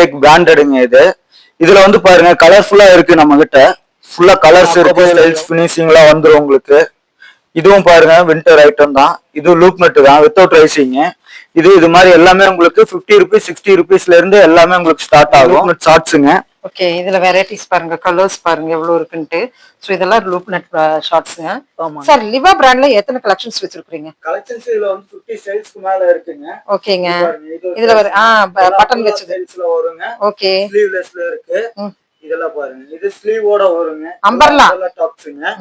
Tech பிராண்டடுங்க இது. இதுல வந்து பாருங்க கலர்ஃபுல்லா இருக்கு நம்ம கிட்ட. ஃபுல்லா கலர்ஸ் இருக்கு, ஸ்டைல்ஸ் ஃபினிஷிங்லாம் வந்துரும் உங்களுக்கு. இதுவும் பாருங்க வின்டர் ஐட்டம் தான். இது லூப் நட் தான் வித்தவுட் ரைசிங். இது மாதிரி எல்லாமே உங்களுக்கு 50 ருபீஸ் 60 ருபீஸ்ல இருந்து எல்லாமே உங்களுக்கு ஸ்டார்ட் ஆகும். ஷார்ட்ஸுங்க. ஓகே, இதுல வெரைட்டிஸ் பாருங்க, கலர்ஸ் பாருங்க எவ்வளவு இருக்குன்ட்டு. சோ இதெல்லாம் லூப் நட் ஷார்ட்ஸ்ங்க. சார் லிவா பிராண்ட்ல எத்தனை கலெக்ஷன்ஸ் வச்சிருக்கீங்க? கலெக்ஷன்ஸ் இதுல வந்து 50 ஸ்டைல்ஸ்க்கு மேல இருக்குங்க. ஓகேங்க. இதுல வர பட்டன் வச்சது ஸ்டைல்ஸ்ல வருங்க. ஓகே, ஸ்லீவ்லெஸ்ல இருக்கு. இதெல்லாம் பாருங்க, இது ஸ்லீவோட வருங்க. அம்பர்லா டாப்ஸ்ங்க.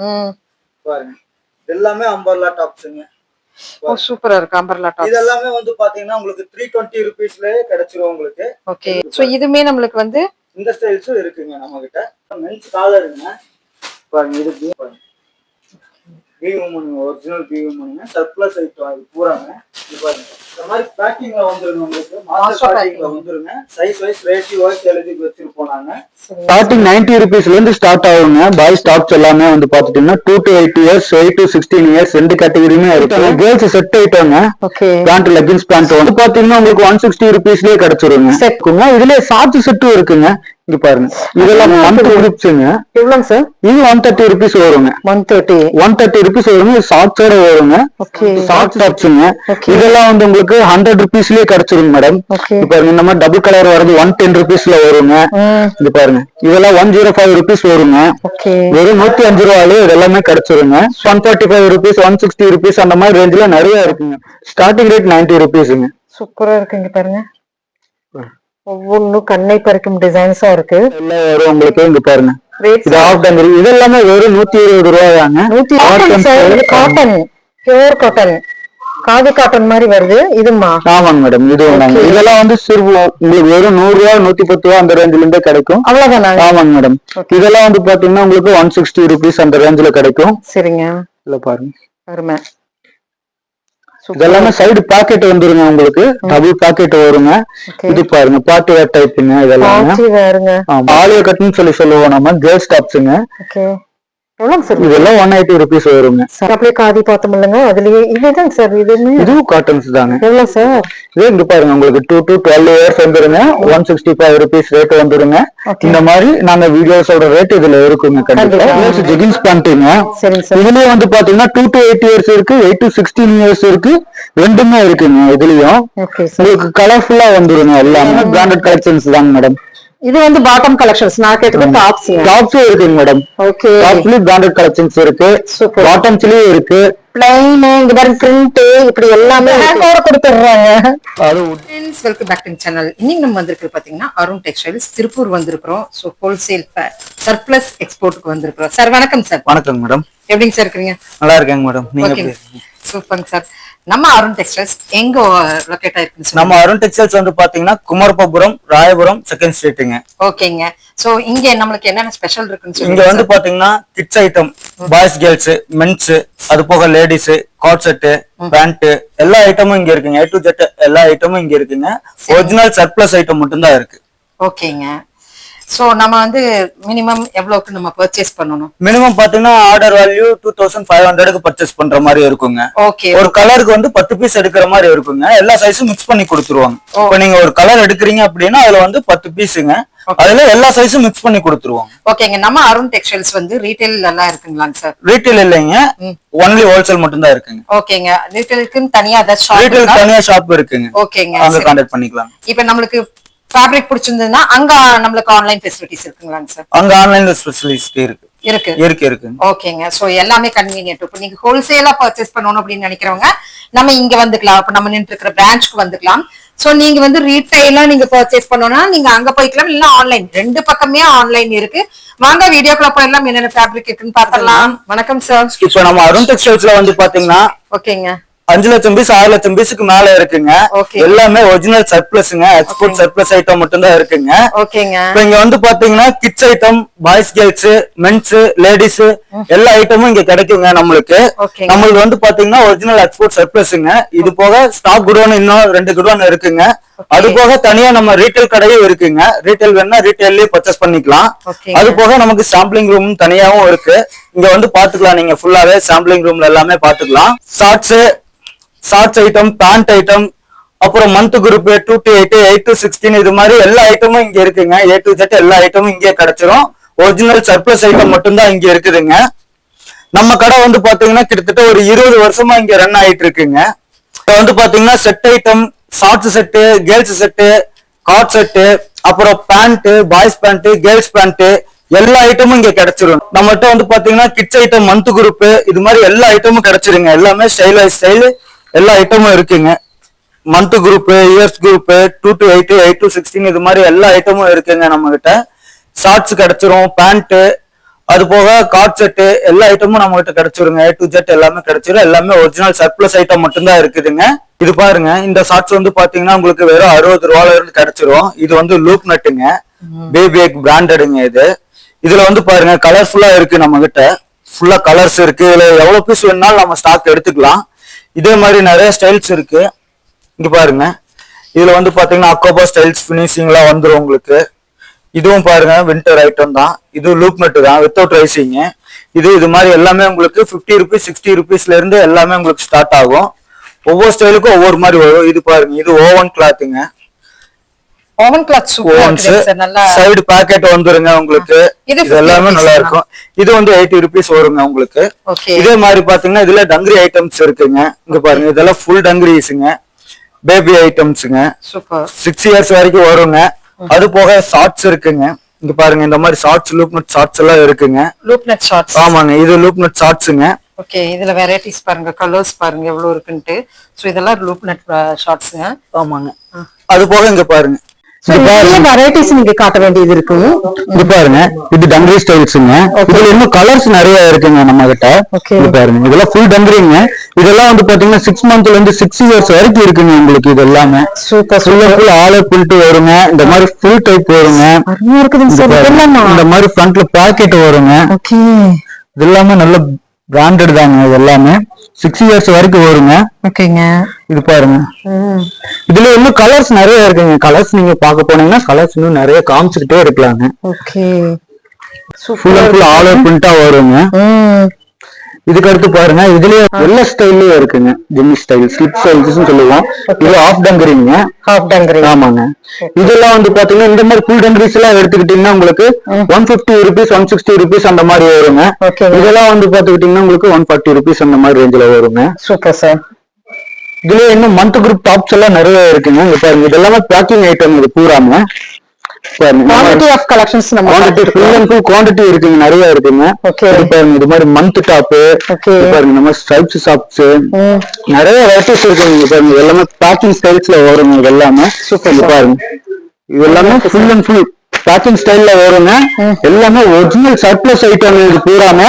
பாருங்க எல்லாமே அம்பர்லா டாப்ஸ்ங்க. ஓ சூப்பரா இருக்கு அம்பர்லா டாப்ஸ். இது எல்லாமே வந்து பாத்தீங்கன்னா உங்களுக்கு 320 ருபீஸ்லயே கிடைச்சிரும் உங்களுக்கு. ஓகே, சோ இதுமே நம்மளுக்கு வந்து இந்த ஸ்டைல்ஸும் இருக்குங்க நம்ம கிட்ட. மென்ஸ் காலருங்க. பாருங்க இது பி உமன், ஒரிஜினல் பி உமனுங்க. சர்ப்ளஸ் ஐட்டம் அது பூராங்க. இது பாருங்க இந்த மாதிரி பேக்கிங்ல வந்துருங்க உங்களுக்கு. மாஸ்டர் பேக்கிங்ல வந்துருங்க. சைஸ் வைஸ் ரேஷியோ வைஸ் எழுதி வச்சிருப்போம் நாங்க. ஸ்டார்டிங் 90 ருபீஸ்ல இருந்து ஸ்டார்ட் ஆகுங்க. பாய்ஸ் டாப்ஸ் எல்லாமே வந்து பாத்துட்டீங்கன்னா 2 to 8 இயர்ஸ் 8 to 16 இயர்ஸ் ரெண்டு கேட்டகரியுமே இருக்கு. கேர்ள்ஸ் செட் ஐட்டம்ங்க. ஓகே, பேண்ட் லெகின்ஸ் பேண்ட் வந்து பாத்தீங்கன்னா உங்களுக்கு 160 ருபீஸ்லயே கிடைச்சிருங்க. செட்டுங்க. இதுல ஷார்ட் செட்டும் இருக்குங்க. இங்க பாருங்க இதெல்லாம் 130 ருபீஸ்ங்க. எவ்வளவு சார்? இது 130 ருபீஸ் வருங்க. 130 ருபீஸ் வருங்க. ஷார்ட்ஸோட வருங்க. ஷார்ட் டாப்ஸ்ங்க. இதெல்லாம் வந்து உங்களுக்கு 100 ருபீஸ்லயே கிடைச்சிருங்க மேடம். இப்ப பாருங்க இந்த மாதிரி டபுள் கலர் வருது 110 ருபீஸ்ல வருங்க. இது பாருங்க இதெல்லாம் 105 ருபீஸ் வருங்க. வெறும் 105 ரூபாயிலே இதெல்லாமே கிடைச்சிருங்க. 145 ருபீஸ் 160 ருபீஸ் அந்த மாதிரி ரேஞ்சில நிறைய இருக்குங்க. Starting rate 90 ருபீஸ்ங்க. சூப்பரா இருக்குங்க பாருங்க. ஒவ்வொன்றும் கண்ணை பறிக்கும் டிசைன்ஸா இருக்கு. எல்லாம் வரும் உங்களுக்கு. இங்க பாருங்க இது ஆஃப் டங்கரி. இது எல்லாமே வெறும் 120 ரூபாயாங்க. Cotton, pure cotton, khadi cotton மாதிரி வருது. இதுமா ஆமாங்க மேடம். இது இதெல்லாம் வந்து உங்களுக்கு வெறும் 100 ரூபா 110 ரூபா அந்த ரேஞ்சில இருந்தே கிடைக்கும். அவ்வளவுதானா? ஆமாங்க மேடம். இதெல்லாம் வந்து பாத்தீங்கன்னா உங்களுக்கு 160 ருபீஸ் அந்த ரேஞ்சில கிடைக்கும். சரிங்க. இல்ல பாருங்க அருமை. இதெல்லாமே சைடு பாக்கெட் வந்துருங்க உங்களுக்கு. டபுள் பாக்கெட் வருங்க. இது பாருங்க பார்ட்டி வேர் டைப்புங்க. இதெல்லாம் ஆலியா கட்னு சொல்லுவோம் நம்ம. கேர்ள்ஸ் டாப்ஸுங்க. இதெல்லாம் 180 ருபீஸ் வருங்க. அப்படியே காதி பார்த்தோம் இல்லைங்க, அதுலயே இதுதான் சார். இதுவும் காட்டன்ஸ் தாங்க. எவ்வளவு சார்? இது இங்க பாருங்க உங்களுக்கு 2 to 12 இயர்ஸ் வந்துருங்க. 165 ருபீஸ் ரேட் வந்துருங்க. இந்த மாதிரி நாங்க வீடியோஸோட ரேட் இதுல இருக்குங்க. கண்டிப்பா ஜெகின்ஸ் பேண்ட்டுங்க. இதுலயே வந்து பாத்தீங்கன்னா 2 to 8 இயர்ஸ் இருக்கு, 8 to 16 இயர்ஸ் இருக்கு. ரெண்டுமே இருக்குங்க. இதுலயும் உங்களுக்கு கலர்ஃபுல்லா வந்துருங்க. எல்லாமே பிராண்டட் கலெக்ஷன்ஸ் தாங்க மேடம். இது வந்து பாட்டம் கலெக்ஷன்ஸ். நான் கேட்டது டாப்ஸ். டாப்ஸும் இருக்குங்க மேடம். ஓகே, டாப்ஸ்லயும் பிராண்டட் கலெக்ஷன்ஸ் இருக்கு. பாட்டம்ஸ்லயும் இருக்கு. பிளைன் இந்த மாதிரி பிரிண்ட் இப்படி எல்லாமே கொடுத்துடுறாங்க. Welcome back to channel. இன்னைக்கு நம்ம வந்திருக்கு பாத்தீங்கன்னா அருண் டெக்ஸ்டைல்ஸ் திருப்பூர் வந்திருக்கிறோம். ஸோ ஹோல்சேல் சர்ப்ளஸ் எக்ஸ்போர்ட்டுக்கு வந்திருக்கிறோம். சார் வணக்கம் சார். வணக்கம் மேடம். எப்படிங்க சார் இருக்கீங்க? நல்லா இருக்கேங்க மேடம். நீங்க சூப்பர்ங்க சார். நம்ம அருண் டெக்ஸ்டைல்ஸ் எங்க லொகேட் ஆயிருக்கு? நம்ம அருண் டெக்ஸ்டைல்ஸ் வந்து பாத்தீங்கன்னா குமரப்பபுரம் ராயபுரம் செகண்ட் ஸ்ட்ரீட்டுங்க. ஓகேங்க. சோ இங்க நம்மளுக்கு என்னென்ன ஸ்பெஷல் இருக்குன்னு இங்க வந்து பாத்தீங்கன்னா kids item, boys girls, mens, அது போக லேடிஸ், காட் செட், பேண்ட் எல்லா ஐட்டமும் இங்க இருக்குங்க. A to Z எல்லா ஐட்டமும் இங்க இருக்குங்க. ஒரிஜினல் சர்ப்ளஸ் ஐட்டம் மட்டும் தான் இருக்கு. ஓகேங்க. சோ நம்ம வந்து மினிமம் எவ்வளவுக்கு நம்ம பர்ச்சேஸ் பண்ணனும்? மினிமம் பாத்தீங்கன்னா ஆர்டர் வேல்யூ 2500க்கு பர்ச்சேஸ் பண்ற மாதிரி இருக்குங்க. ஓகே. ஒரு கலருக்கு வந்து 10 பீஸ் எடுக்கிற மாதிரி இருக்குங்க. எல்லா சைஸும் மிக்ஸ் பண்ணி கொடுத்துருவாங்க. இப்போ நீங்க ஒரு கலர் எடுக்கிறீங்க அப்படின்னா அதுல வந்து 10 பீஸுங்க. அதுல எல்லா சைஸும் மிக்ஸ் பண்ணி கொடுத்துருவாங்க. ஓகேங்க. நம்ம அருண் டெக்ஸ்டைல்ஸ் வந்து ரீட்டைல் எல்லாம் இருக்குங்களாங்க சார்? ரீட்டைல் இல்லைங்க, ஒன்லி ஹோல்சேல் மட்டும் தான் இருக்குங்க. ஓகேங்க. ரீட்டைலுக்கு தனியா அத ஷாப், ரீட்டைல் தனியா ஷாப் இருக்குங்க. ஓகேங்க. அங்க கான்டாக்ட் பண்ணிக்கலாம். இப்போ நமக்கு ஃபேப்ரிக் பிடிச்சிருந்ததுன்னா அங்க நமக்கு ஆன்லைன் ஃபெசிலிட்டிஸ் இருக்குங்களாங்க சார்? அங்க ஆன்லைன்ல ஸ்பெஷலிஸ்ட் இருக்கு. ஓகேங்க. சோ எல்லாமே கன்வீனியன்ட். இப்போ நீங்க ஹோல்சேலா பர்ச்சேஸ் பண்ணணும் அப்படின்னு நினைக்கிறவங்க நம்ம இங்க வந்துக்கலாம். அப்ப நம்ம நின்று இருக்கிற பிரான்ச்க்கு வந்துக்கலாம். சோ நீங்க வந்து ரீட்டைலா நீங்க பர்ச்சேஸ் பண்ணணும்னா நீங்க அங்க போய்க்கலாம், இல்ல ஆன்லைன். ரெண்டு பக்கமே ஆன்லைன் இருக்கு. வாங்க வீடியோக்குள்ள போயிடலாம், என்னென்ன ஃபேப்ரிக் இருக்குன்னு பாத்திரலாம். வணக்கம் சார். இப்போ நம்ம அருண் டெக்ஸ்டைல்ஸ்ல வந்து பாத்தீங்கன்னா ஓகேங்க 5 லட்சம் பீஸ் 6 லட்சம் பீஸுக்கு மேல இருக்குங்க. எல்லாமே ஒரிஜினல் சர்ப்ளஸ்ங்க. எக்ஸ்போர்ட் சர்ப்ளஸ் ஐட்டம் மட்டும் தான் இருக்குங்க. இப்போ இங்க வந்து பாத்தீங்கன்னா kids item, boys girls, mens, ladies எல்லா ஐட்டமும் இங்க கிடைக்குங்க நம்மளுக்கு. நம்மளுக்கு வந்து பாத்தீங்கன்னா ஒரிஜினல் எக்ஸ்போர்ட் சர்ப்ளஸ்ங்க. இது போக ஸ்டாக் குடோன் இன்னும் 2 குடோன் இருக்குங்க. அது போக தனியா நம்ம ரீட்டைல் கடையும் இருக்குங்க. ரீட்டைல் வேணா ரீட்டைல்லயே பர்ச்சேஸ் பண்ணிக்கலாம். அது போக நமக்கு சாம்பிளிங் ரூம் தனியாவும் இருக்கு. இங்க வந்து பாத்துக்கலாம். நீங்க ஃபுல்லாவே சாம்பிளிங் ரூம்ல எல்லாமே பாத்துக்கலாம். ஷார்ட்ஸ் ஐட்டம், பேண்ட் ஐட்டம், அப்புறம் மந்த் குரூப் 2 to 8, 8 to 16 இது மாதிரி எல்லா ஐட்டமும் இங்க இருக்குங்க. A to Z எல்லா ஐட்டமும் இங்கே கிடைச்சிரும். ஒரிஜினல் சர்ப்ளஸ் ஐட்டம் மட்டும்தான் இங்க இருக்குதுங்க. நம்ம கடை வந்து பாத்தீங்கன்னா கிட்டத்தட்ட ஒரு 20 வருஷமா இங்க ரன் ஆயிட்டு இருக்குங்க. இப்ப வந்து பாத்தீங்கன்னா set item, shorts set, girls set, cord set, அப்புறம் pant, boys pant, girls pant எல்லா ஐட்டமும் இங்க கிடைச்சிரும். நம்மகிட்ட வந்து பாத்தீங்கன்னா கிட்ஸ் ஐட்டம், மந்த் குரூப் இது மாதிரி எல்லா ஐட்டமும் கிடைச்சிருங்க. எல்லாமே ஸ்டைல் எல்லா ஐட்டமும் இருக்குங்க. Month group, years group, 2 to 8, 8 to 16 இது மாதிரி எல்லா ஐட்டமும் இருக்குங்க நம்ம கிட்ட. ஷார்ட்ஸ் கிடைச்சிரும், பேண்ட், அது போக காட் செட்டு எல்லா ஐட்டமும் நம்ம கிட்ட கிடைச்சிருங்க. A to Z எல்லாமே கிடைச்சிரும். எல்லாமே ஒரிஜினல் சர்ப்ளஸ் ஐட்டம் மட்டும்தான் இருக்குதுங்க. இது பாருங்க, இந்த ஷார்ட்ஸ் வந்து பாத்தீங்கன்னா உங்களுக்கு வெறும் 60 ரூபாயில இருந்து கிடைச்சிரும். இது வந்து லூப் நட்டுங்க, பேபி எக் பிராண்டடுங்க. இதுல வந்து பாருங்க கலர்ஃபுல்லா இருக்கு. நம்ம கிட்ட ஃபுல்லா கலர்ஸ் இருக்கு. இதுல எவ்வளவு பீஸ் வேணும்னாலும் நம்ம ஸ்டாக் எடுத்துக்கலாம். இதே மாதிரி நிறைய ஸ்டைல்ஸ் இருக்கு. இங்க பாருங்க, இதுல வந்து பாத்தீங்கன்னா அக்கோபா ஸ்டைல்ஸ் பினிஷிங்லாம் வந்துரும் உங்களுக்கு. இதுவும் பாருங்க வின்டர் ஐட்டம் தான். இது லூப் நட்டு தான், வித்தவுட் ரைசிங். இது மாதிரி எல்லாமே உங்களுக்கு 50 ருபீஸ் 60 ருபீஸ்ல இருந்து எல்லாமே உங்களுக்கு ஸ்டார்ட் ஆகும். ஒவ்வொரு ஸ்டைலுக்கும் ஒவ்வொரு மாதிரி வரும். இது பாருங்க, இது ஓவன் கிளாத்துங்க. ஓவன் கிளாத் சைடு பாக்கெட் வந்துருங்க உங்களுக்கு. இது எல்லாமே நல்லா இருக்கும். இது வந்து 80 ருபீஸ் வருங்க உங்களுக்கு. இதே மாதிரி பாத்தீங்கன்னா இதுல டங்கிரி ஐட்டம்ஸ் இருக்குங்க. இங்க பாருங்க, இதெல்லாம் ஃபுல் டங்கிரிஸ்ங்க, பேபி ஐட்டம்ஸ்ங்க. 6 இயர்ஸ் வரைக்கும் வருங்க. அது போக ஷார்ட்ஸ் இருக்குங்க. இங்க பாருங்க, இந்த மாதிரி ஷார்ட்ஸ், லூப் நட் ஷார்ட்ஸ் எல்லாம் இருக்குங்க. லூப் நட் ஷார்ட்ஸ், ஆமாங்க, இது லூப் நட் ஷார்ட்ஸ்ங்க. ஓகே, இதுல வெரைட்டிஸ் பாருங்க, கலர்ஸ் பாருங்க எவ்வளவு இருக்குன்ட்டு. சோ இதெல்லாம் லூப் நட் ஷார்ட்ஸ்ங்க. ஆமாங்க. அது போக இங்க பாருங்க, வெரைட்டிஸ் நீங்க காட்ட வேண்டியது இருக்கு. இது பாருங்க, இது டங்கிரி ஸ்டைல்ஸ்ங்க. இதுல இன்னும் கலர்ஸ் நிறைய இருக்குங்க நம்ம கிட்ட. இது பாருங்க, இதெல்லாம் ஃபுல் டங்கிரிங்க. இதெல்லாம் வந்து பாத்தீங்கன்னா 6 மந்த்ல இருந்து 6 இயர்ஸ் வரைக்கும் இருக்குங்க உங்களுக்கு. இது எல்லாமே சூப்பர் ஃபுல் ஆலர் பிரிண்ட் வருங்க. இந்த மாதிரி ஃபுல் டைப் வருங்க. இந்த மாதிரி ஃப்ரண்ட்ல பாக்கெட் வருங்க. இது எல்லாமே நல்ல பிராண்டட் தாங்க. இது எல்லாமே 6 இயர்ஸ் வரைக்கும் வருங்க. ஓகேங்க. இது பாருங்க, இதுல இன்னும் கலர்ஸ் நிறைய இருக்குங்க. கலர்ஸ் நீங்க பாக்க போனீங்கன்னா கலர்ஸ் இன்னும் நிறைய காமிச்சுக்கிட்டே இருக்கலாங்க. Okay, full and full all over பிரிண்டா வருங்க. இதுக்கு அடுத்து பாருங்க, இதுலயே எல்லா ஸ்டைல்லயும் இருக்குங்க. ஜிம்மி ஸ்டைல், ஸ்லிப் ஸ்டைல்ஸ் சொல்லுவோம். இது ஆஃப் டங்கரிங்க. ஹாஃப் டங்கரி, ஆமாங்க. இதெல்லாம் வந்து பாத்தீங்கன்னா இந்த மாதிரி ஃபுல் டங்கரிஸ் எல்லாம் எடுத்துக்கிட்டீங்கன்னா உங்களுக்கு 150 ருபீஸ் 160 ருபீஸ் அந்த மாதிரி வருங்க. இதெல்லாம் வந்து பாத்துக்கிட்டீங்கன்னா உங்களுக்கு 140 ருபீஸ் அந்த மாதிரி ரேஞ்சில வருங்க. Super sir. இதுல இன்னும் மந்த் குரூப் டாப்ஸ் எல்லாம் நிறைய இருக்குங்க. இங்க பாருங்க, இதெல்லாமே பேக்கிங் ஐட்டம். இது பூராம குவாண்டிட்டி ஆஃப் கலெக்ஷன்ஸ் நம்ம ஃபுல் அண்ட் ஃபுல் குவாண்டிட்டி இருக்குங்க, நிறைய இருக்குங்க. பாருங்க, இது மாதிரி மந்த் டாப் பாருங்க, நம்ம ஸ்ட்ரைப்ஸ் ஷாப்ஸ் நிறைய வெரைட்டிஸ் இருக்குங்க. பாருங்க, எல்லாமே பேக்கிங் ஸ்டைல்ஸ்ல வருங்க. இது எல்லாமே பாருங்க, இது எல்லாமே ஃபுல் அண்ட் ஃபுல் பேக்கிங் ஸ்டைல்ல வருங்க. எல்லாமே ஒரிஜினல் சர்ப்ளஸ் ஐட்டம். இது பூராம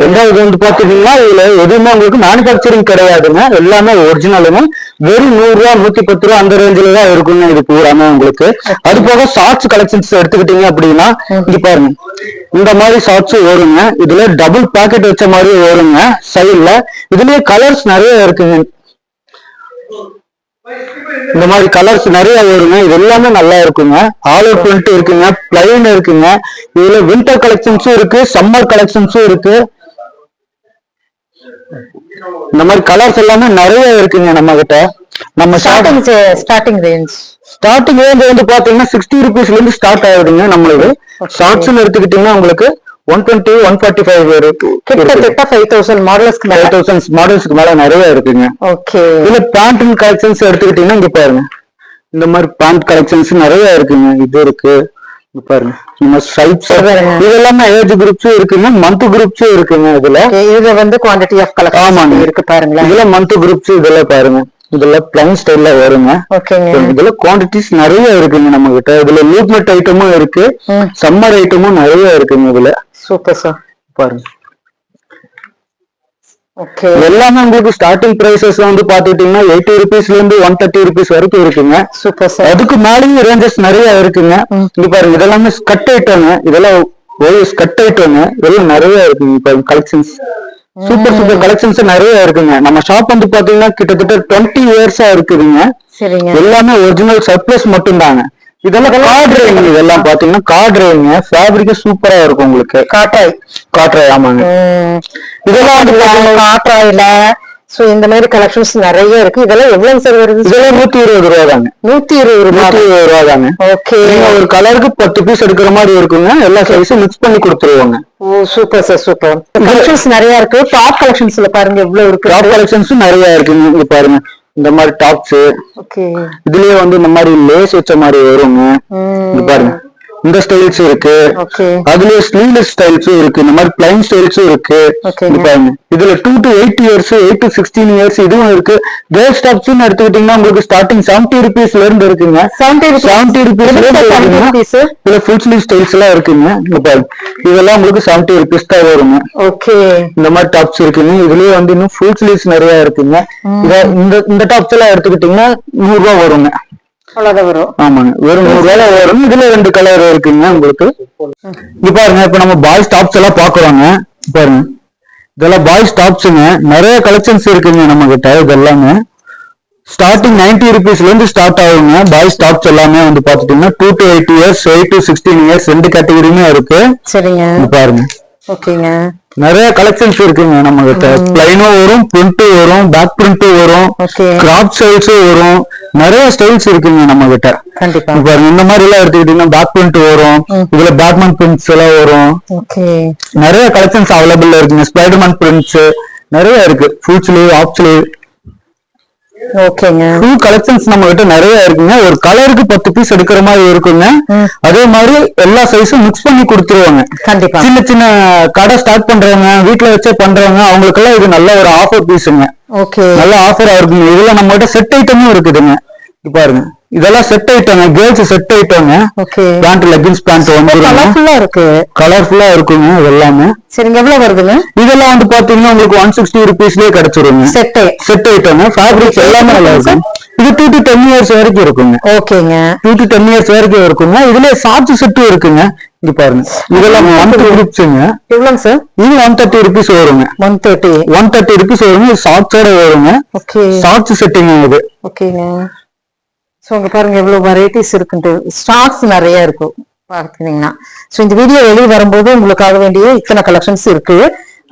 ரெண்டாவது வந்து பாத்தீங்கன்னா இதுல எதுவுமே உங்களுக்கு மேனுபேக்சரிங் கிடையாதுங்க. எல்லாமே ஒரிஜினலுங்க. வெறும் 100 ரூபா 110 ரூபா அந்த ரேஞ்சில தான் இருக்குங்க இது பூராம உங்களுக்கு. அது போக ஷார்ட்ஸ் கலெக்ஷன்ஸ் எடுத்துக்கிட்டீங்க அப்படின்னா இங்க பாருங்க, இந்த மாதிரி ஷார்ட்ஸ் வருங்க. இதுல டபுள் பாக்கெட் வச்ச மாதிரி வருங்க சைட்ல. இதுலயே கலர்ஸ் நிறைய இருக்குங்க. இந்த மாதிரி கலர்ஸ் நிறைய வருங்க. இது எல்லாமே நல்லா இருக்குங்க. ஆல் ஓவர் பிரிண்ட் இருக்குங்க, பிளைன் இருக்குங்க. இதுல வின்டர் கலெக்ஷன்ஸும் இருக்கு, சம்மர் கலெக்ஷன்ஸும் இருக்கு. இந்த மாதிரி கலர்ஸ் எல்லாமே நிறைய இருக்குங்க நம்ம கிட்ட. நம்ம ஸ்டார்டிங் ரேஞ்ச் வந்து பாத்தீங்கன்னா 60 ருபீஸ்ல இருந்து ஸ்டார்ட் ஆகுதுங்க. நம்மளுக்கு ஷார்ட்ஸ் எடுத்துக்கிட்டீங்கன்னா உங்களுக்கு 120 145 இருக்கு. கிட்டத்தட்ட 5000 மாடல்ஸ்க்கு மேல நிறைய இருக்குங்க. ஓகே, இதுல பேண்ட் கலெக்ஷன்ஸ் எடுத்துக்கிட்டீங்கன்னா இங்க பாருங்க, இந்த மாதிரி பேண்ட் கலெக்ஷன்ஸ் நிறைய இருக்குங்க. இது இருக்கு, இங்க பாருங்க, நம்ம ஸ்ட்ரைப்ஸ் இது எல்லாமே ஏஜ் குரூப்ஸும் இருக்குங்க, மந்த் குரூப்ஸும் இருக்குங்க. இதுல வந்து குவாண்டிட்டி ஆஃப் கலெக்ஷன் இருக்கு பாருங்க. இதுல மந்த் குரூப்ஸ் இதெல்லாம் பாருங்க, இதுல பிளைன் ஸ்டைல்ல வருங்க. இதுல குவாண்டிட்டிஸ் நிறைய இருக்குங்க நம்ம கிட்ட. இதுல லூப் நட் ஐட்டமும் இருக்கு, சம்மர் ஐட்டமும் நிறைய இருக்குங்க. இதுல சூப்பர் சார், பாருங்க. ஓகே, எல்லாமே உங்களுக்கு ஸ்டார்டிங் பிரைசஸ் வந்து பாத்துக்கிட்டீங்கன்னா 80 ருபீஸ்ல இருந்து 130 ருபீஸ் வரைக்கும் இருக்குங்க. Super sir. அதுக்கு மேலேயும் ரேஞ்சஸ் நிறைய இருக்குங்க. இங்க பாருங்க, இதெல்லாமே ஸ்கட் ஐட்டங்க. இதெல்லாம் ஸ்கட் ஐட்டங்க. இதெல்லாம் நிறைய இருக்குங்க. இப்ப கலெக்ஷன்ஸ் சூப்பர் கலெக்ஷன்ஸ் நிறைய இருக்குங்க. நம்ம ஷாப் வந்து பாத்தீங்கன்னா கிட்டத்தட்ட 20 இயர்ஸா இருக்குதுங்க. எல்லாமே ஒரிஜினல் சர்ப்ளஸ் மட்டும் தாங்க. இதெல்லாம் கார்ட் ரேங்க. இதெல்லாம் பாத்தீங்கன்னா கார்ட் ரேங்க. ஃபேப்ரிக் சூப்பரா இருக்கும் உங்களுக்கு. காட்ராய், ஆமாங்க. இதெல்லாம் வந்து காட்ராயில சோ இந்த மாதிரி கலெக்ஷன்ஸ் நிறைய இருக்கு. இதெல்லாம் எவ்வளவு சார் வருது? இதெல்லாம் 120 ரூபா தாங்க. 120 ரூபா தாங்க. ஓகே. ஒரு கலருக்கு 10 பீஸ் எடுக்கிற மாதிரி இருக்குங்க. எல்லா சைஸும் மிக்ஸ் பண்ணி கொடுத்துருவாங்க. ஓ சூப்பர் சார், சூப்பர். கலெக்ஷன்ஸ் நிறைய இருக்கு. டாப் கலெக்ஷன்ஸ்ல பாருங்க எவ்வளவு இருக்கு. டாப் கலெக்ஷன்ஸும் நிறைய இருக்குங்க. இங்க பாருங்க இந்த மாதிரி டாப்ஸ். ஓகே. இதுலயே வந்து இந்த மாதிரி லேஸ் வச்ச மாதிரி வருங்க. இங்க பாருங்க இந்த ஸ்டைல்ஸ் இருக்கு. அதுலயே ஸ்லீவ்லெஸ் ஸ்டைல்ஸும் இருக்கு. இந்த மாதிரி பிளைன் ஸ்டைல்ஸும் இருக்கு. பாருங்க இதுல 2 to 8 years 8 to 16 years இதுவும் இருக்கு. கேர்ள்ஸ் டாப்ஸ் எடுத்துக்கிட்டீங்கன்னா உங்களுக்கு ஸ்டார்டிங் 70 rupeesல இருந்து இருக்குங்க. 70 rupeesல இருந்து இதுல ஃபுல் ஸ்லீவ் ஸ்டைல்ஸ் எல்லாம் இருக்குங்க. இங்க பாருங்க இதெல்லாம் உங்களுக்கு 70 rupees தான் வருங்க. ஓகே. இந்த மாதிரி டாப்ஸ் இருக்குங்க. இதுலயே வந்து இன்னும் ஃபுல் ஸ்லீவ்ஸ் நிறைய இருக்குங்க. இந்த டாப்ஸ் எல்லாம் எடுத்துக்கிட்டீங்கன்னா 100 ரூபாய் வருங்க. வரும். ஆமாங்க, வெறும் 100 ரூபாய் வரும். இதுல 2 கலர் இருக்குங்க உங்களுக்கு. இங்க பாருங்க இப்ப நம்ம பாய்ஸ் டாப்ஸ் எல்லாம் பாக்குறோங்க. பாருங்க இதெல்லாம் பாய்ஸ் டாப்ஸுங்க. நிறைய கலெக்ஷன்ஸ் இருக்குங்க நம்ம கிட்ட. இது எல்லாமே ஸ்டார்டிங் 90 rupeesல இருந்து ஸ்டார்ட் ஆகுங்க. பாய்ஸ் டாப்ஸ் எல்லாமே வந்து பாத்துட்டீங்கன்னா 2 to 8 years 8 to 16 years 2 கேட்டகரியுமே இருக்கு. சரிங்க. பாருங்க ஓகேங்க. நிறைய கலெக்ஷன்ஸ் இருக்குங்க நம்ம கிட்ட. பிளைனும் வரும், பிரிண்டும் வரும், பேக் பிரிண்டும் வரும், கிராப் ஸ்டைல்ஸும் வரும். நிறைய ஸ்டைல்ஸ் இருக்குங்க நம்ம கிட்ட. கண்டிப்பா பாருங்க இந்த மாதிரி எல்லாம் எடுத்துக்கிட்டீங்கன்னா பேக் பிரிண்ட் வரும். இதுல பேட்மேன் பிரிண்ட்ஸ் எல்லாம் வரும். நிறைய கலெக்ஷன்ஸ் அவைலபிள் இருக்குங்க. ஸ்பைடர்மேன் பிரிண்ட்ஸ் நிறைய இருக்கு. Full sleeve, of sleeve. ஓகேங்க. ஃபுல் கலெக்ஷன்ஸ் நம்ம கிட்ட நிறைய இருக்குங்க. ஒரு கலருக்கு 10 பீஸ் எடுக்கிற மாதிரி இருக்குங்க. அதே மாதிரி எல்லா சைஸும் மிக்ஸ் பண்ணி கொடுத்துருவாங்க. கண்டிப்பா. சின்ன சின்ன கடை ஸ்டார்ட் பண்றவங்க, வீட்டுல வச்சே பண்றவங்க, அவங்களுக்கு எல்லாம் இது நல்ல ஒரு ஆஃபர் பீஸுங்க. ஓகே. நல்ல ஆஃபரா இருக்குங்க. இதுல நம்ம கிட்ட செட் ஐட்டமும் இருக்குதுங்க. பாருங்க இதெல்லாம் செட் ஐட்டங்க. கேர்ள்ஸ் செட் ஐட்டங்க. பேண்ட், லெகின்ஸ் பேண்ட் வந்து கலர்ஃபுல்லா இருக்கு. கலர்ஃபுல்லா இருக்குங்க இது எல்லாமே. சரிங்க. எவ்வளவு வருதுங்க? இதெல்லாம் வந்து பாத்தீங்கன்னா உங்களுக்கு 160 rupeesலயே கிடைச்சிருங்க. Set item. ஃபேப்ரிக்ஸ் எல்லாமே நல்லா இருக்கும். இது 2 to 10 years வரைக்கும் இருக்குங்க. ஓகேங்க. 2 to 10 years வரைக்கும் இருக்குங்க. இதுல ஷார்ட்ஸ் செட்டும் இருக்குங்க. இங்க பாருங்க இதெல்லாம் 130 rupeesங்க. எவ்வளவு சார்? இது 130 rupees வருங்க. 130 rupees வருங்க. ஷார்ட்ஸோட வருங்க. ஓகே. ஷார்ட்ஸ் செட்டிங் இது. ஓகேங்க. சோ இங்க பாருங்க எவ்வளவு வெரைட்டிஸ் இருக்குன்ட்டு. ஸ்டாக்ஸ் நிறைய இருக்கும் பாத்தீங்கன்னா. சோ இந்த வீடியோ வெளியே வரும்போது உங்களுக்காக வேண்டிய இத்தனை கலெக்ஷன்ஸ் இருக்கு.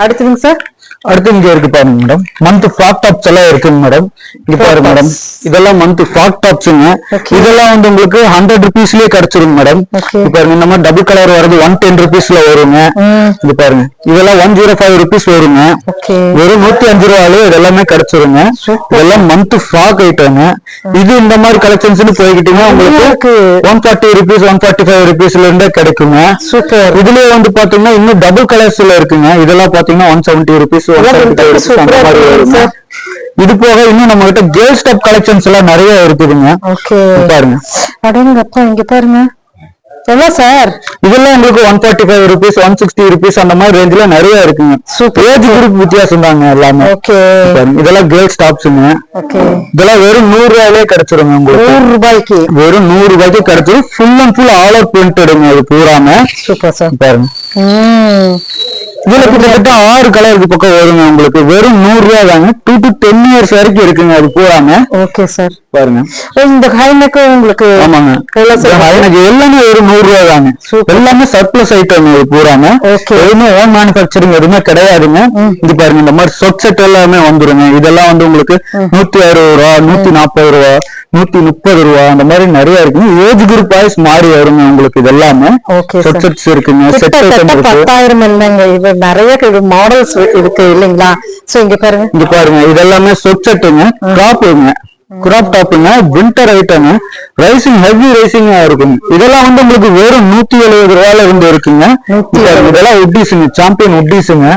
அடுத்துங்க சார். அடுத்து இங்க இருக்கு பாருங்க மேடம். மந்த் ஃப்ராக் டாப்ஸ் எல்லாம் இருக்குங்க மேடம். இங்க பாருங்க மேடம் இதெல்லாம் மந்த் ஃப்ராக் டாப்ஸ்ங்க. இதெல்லாம் வந்து உங்களுக்கு 100 rupeesலயே கிடைச்சிருங்க மேடம். பாருங்க இந்த மாதிரி டபுள் கலர் வருது 110 rupeesல வருங்க. இங்க பாருங்க இதெல்லாம் 105 rupees வருங்க. வெறும் 105 ரூபாயிலே இதெல்லாமே கிடைச்சிருங்க. இதெல்லாம் மந்த் ஃப்ராக் ஐட்டங்க. இது இந்த மாதிரி கலெக்ஷன்ஸ்னு போய்கிட்டீங்கன்னா உங்களுக்கு 140 rupees 145 rupeesல இருந்தே கிடைக்குங்க. சூப்பர். இதுலயே வந்து பாத்தீங்கன்னா இன்னும் டபுள் கலர்ஸ்ல இருக்குங்க. இதெல்லாம் பாத்தீங்கன்னா 170 rupees. இது போக இன்னும் நம்ம கிட்ட கேர்ள்ஸ் டாப் கலெக்ஷன்ஸ் எல்லாம் நிறைய இருக்குதுங்க. பாருங்க அடேங்கப்பா இங்க பாருங்க எவ்வளவு சார்? இதெல்லாம் உங்களுக்கு 145 rupees 160 rupees அந்த மாதிரி ரேஞ்சில நிறைய இருக்குங்க. ஏஜ் குரூப் வித்தியாசம் தாங்க எல்லாமே. இதெல்லாம் கேர்ள்ஸ் டாப்ஸுங்க. இதெல்லாம் வெறும் 100 ரூபாயிலே கிடைச்சிருங்க உங்களுக்கு. 100 ரூபாய்க்கு வெறும் 100 ரூபாய்க்கு கிடைச்சிடும். Full and full all over பிரிண்டடுங்க இது பூராம. Super sir. பாருங்க இதுல கிட்டத்தட்ட 6 கலர் இது பக்கம் வருங்க உங்களுக்கு. வெறும் 100 ரூபாய் தாங்க. 2 to 10 years வரைக்கும் இருக்குங்க அது பூராம. Okay sir. பாருங்க இந்த ஹைநெக் உங்களுக்கு. ஆமாங்க ஹைநெக் எல்லாமே வெறும் 100 ரூபாய் தாங்க. எல்லாமே சர்ப்ளஸ் ஐட்டம் இது பூராம. எதுவுமே ஓன் மேனுபேக்சரிங் எதுவுமே கிடையாதுங்க. இது பாருங்க இந்த மாதிரி சொட் செட் எல்லாமே வந்துருங்க. இதெல்லாம் வந்து உங்களுக்கு 160 ரூபா 140 ரூபா 130 ரூபா அந்த மாதிரி நிறைய இருக்குங்க. ஏஜ் குரூப் வாய்ஸ் மாறி வருங்க உங்களுக்கு. இது எல்லாமே சொட் செட்ஸ் இருக்குங்க. செட் ஐட்டம் இருக்கு. 10,000 இல்லைங்க. இது நிறைய மாடல்ஸ் இருக்கு இல்லைங்களா? சோ இங்க பாருங்க இங்க பாருங்க இதெல்லாமே சொட் செட்டுங்க. டாப்புங்க. கிராப் டாப்புங்க. வின்டர் ஐட்டங்க. ரைசிங் ஹெவி ரைசிங்கா இருக்கும். இதெல்லாம் வந்து உங்களுக்கு வெறும் 170 ரூபாயில இருந்து இருக்குங்க. இதெல்லாம் உட்டீஸுங்க. சாம்பியன் உட்டீஸுங்க.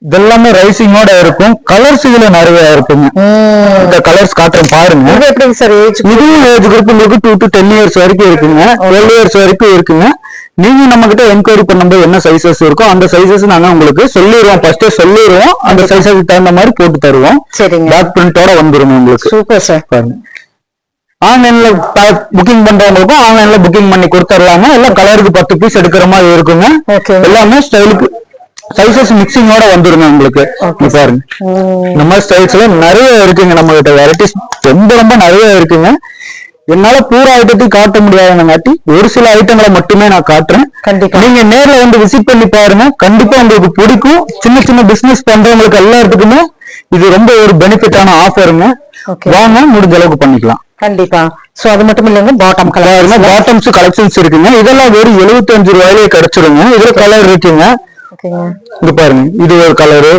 இதெல்லாமே ரைசிங்கோட இருக்கும். கலர்ஸ் இதுல நிறைய இருக்குங்க. இந்த கலர்ஸ் காட்டுறேன் பாருங்க. எப்படிங்க சார் ஏஜ்? இதுவும் ஏஜ் குரூப் உங்களுக்கு 2 to 10 years வரைக்கும் இருக்குங்க. 12 years வரைக்கும் இருக்குங்க. நீங்க நம்ம கிட்ட என்கொயரி பண்ணும்போது என்ன சைசஸ் இருக்கோ அந்த சைசஸ் நாங்க உங்களுக்கு சொல்லிடுவோம். ஃபர்ஸ்டே சொல்லிடுவோம். அந்த சைஸுக்கு தகுந்த மாதிரி போட்டு தருவோம். பேக் பிரிண்டோட வந்துருங்க உங்களுக்கு. Super sir. பாருங்க ஆன்லைன்ல புக்கிங் பண்றவங்களுக்கும் ஆன்லைன்ல புக்கிங் பண்ணி கொடுத்துடலாங்க. எல்லாம் கலருக்கு 10 பீஸ் எடுக்கிற மாதிரி இருக்குங்க. எல்லாமே ஸ்டைலுக்கு சைசஸ் மிக்சிங்கோட வந்துருங்க உங்களுக்கு. பாருங்க இந்த மாதிரி ஸ்டைல்ஸ்ல நிறைய இருக்குங்க. நம்ம கிட்ட வெரைட்டிஸ் ரொம்ப ரொம்ப நிறைய இருக்குங்க. என்னால பூரா ஐட்டத்தையும் காட்ட முடியாதுங்காட்டி ஒரு சில ஐட்டங்களை மட்டுமே நான் காட்டுறேன். நீங்க நேர்ல வந்து விசிட் பண்ணி பாருங்க. கண்டிப்பா உங்களுக்கு பிடிக்கும். சின்ன சின்ன பிசினஸ் பண்றவங்களுக்கு எல்லாத்துக்குமே இது ரொம்ப ஒரு பெனிஃபிட்டான ஆஃபருங்க. வாங்க முடிஞ்ச அளவுக்கு பண்ணிக்கலாம். கண்டிப்பா. சோ அது மட்டும் இல்லைங்க, பாட்டம்ஸ் கலெக்ஷன்ஸ் இருக்குங்க. இதெல்லாம் வெறும் 75 ரூபாயிலே கிடைச்சிருங்க. இதுல கலர் இருக்குங்க. இது பாருங்க, இது ஒரு கலரு.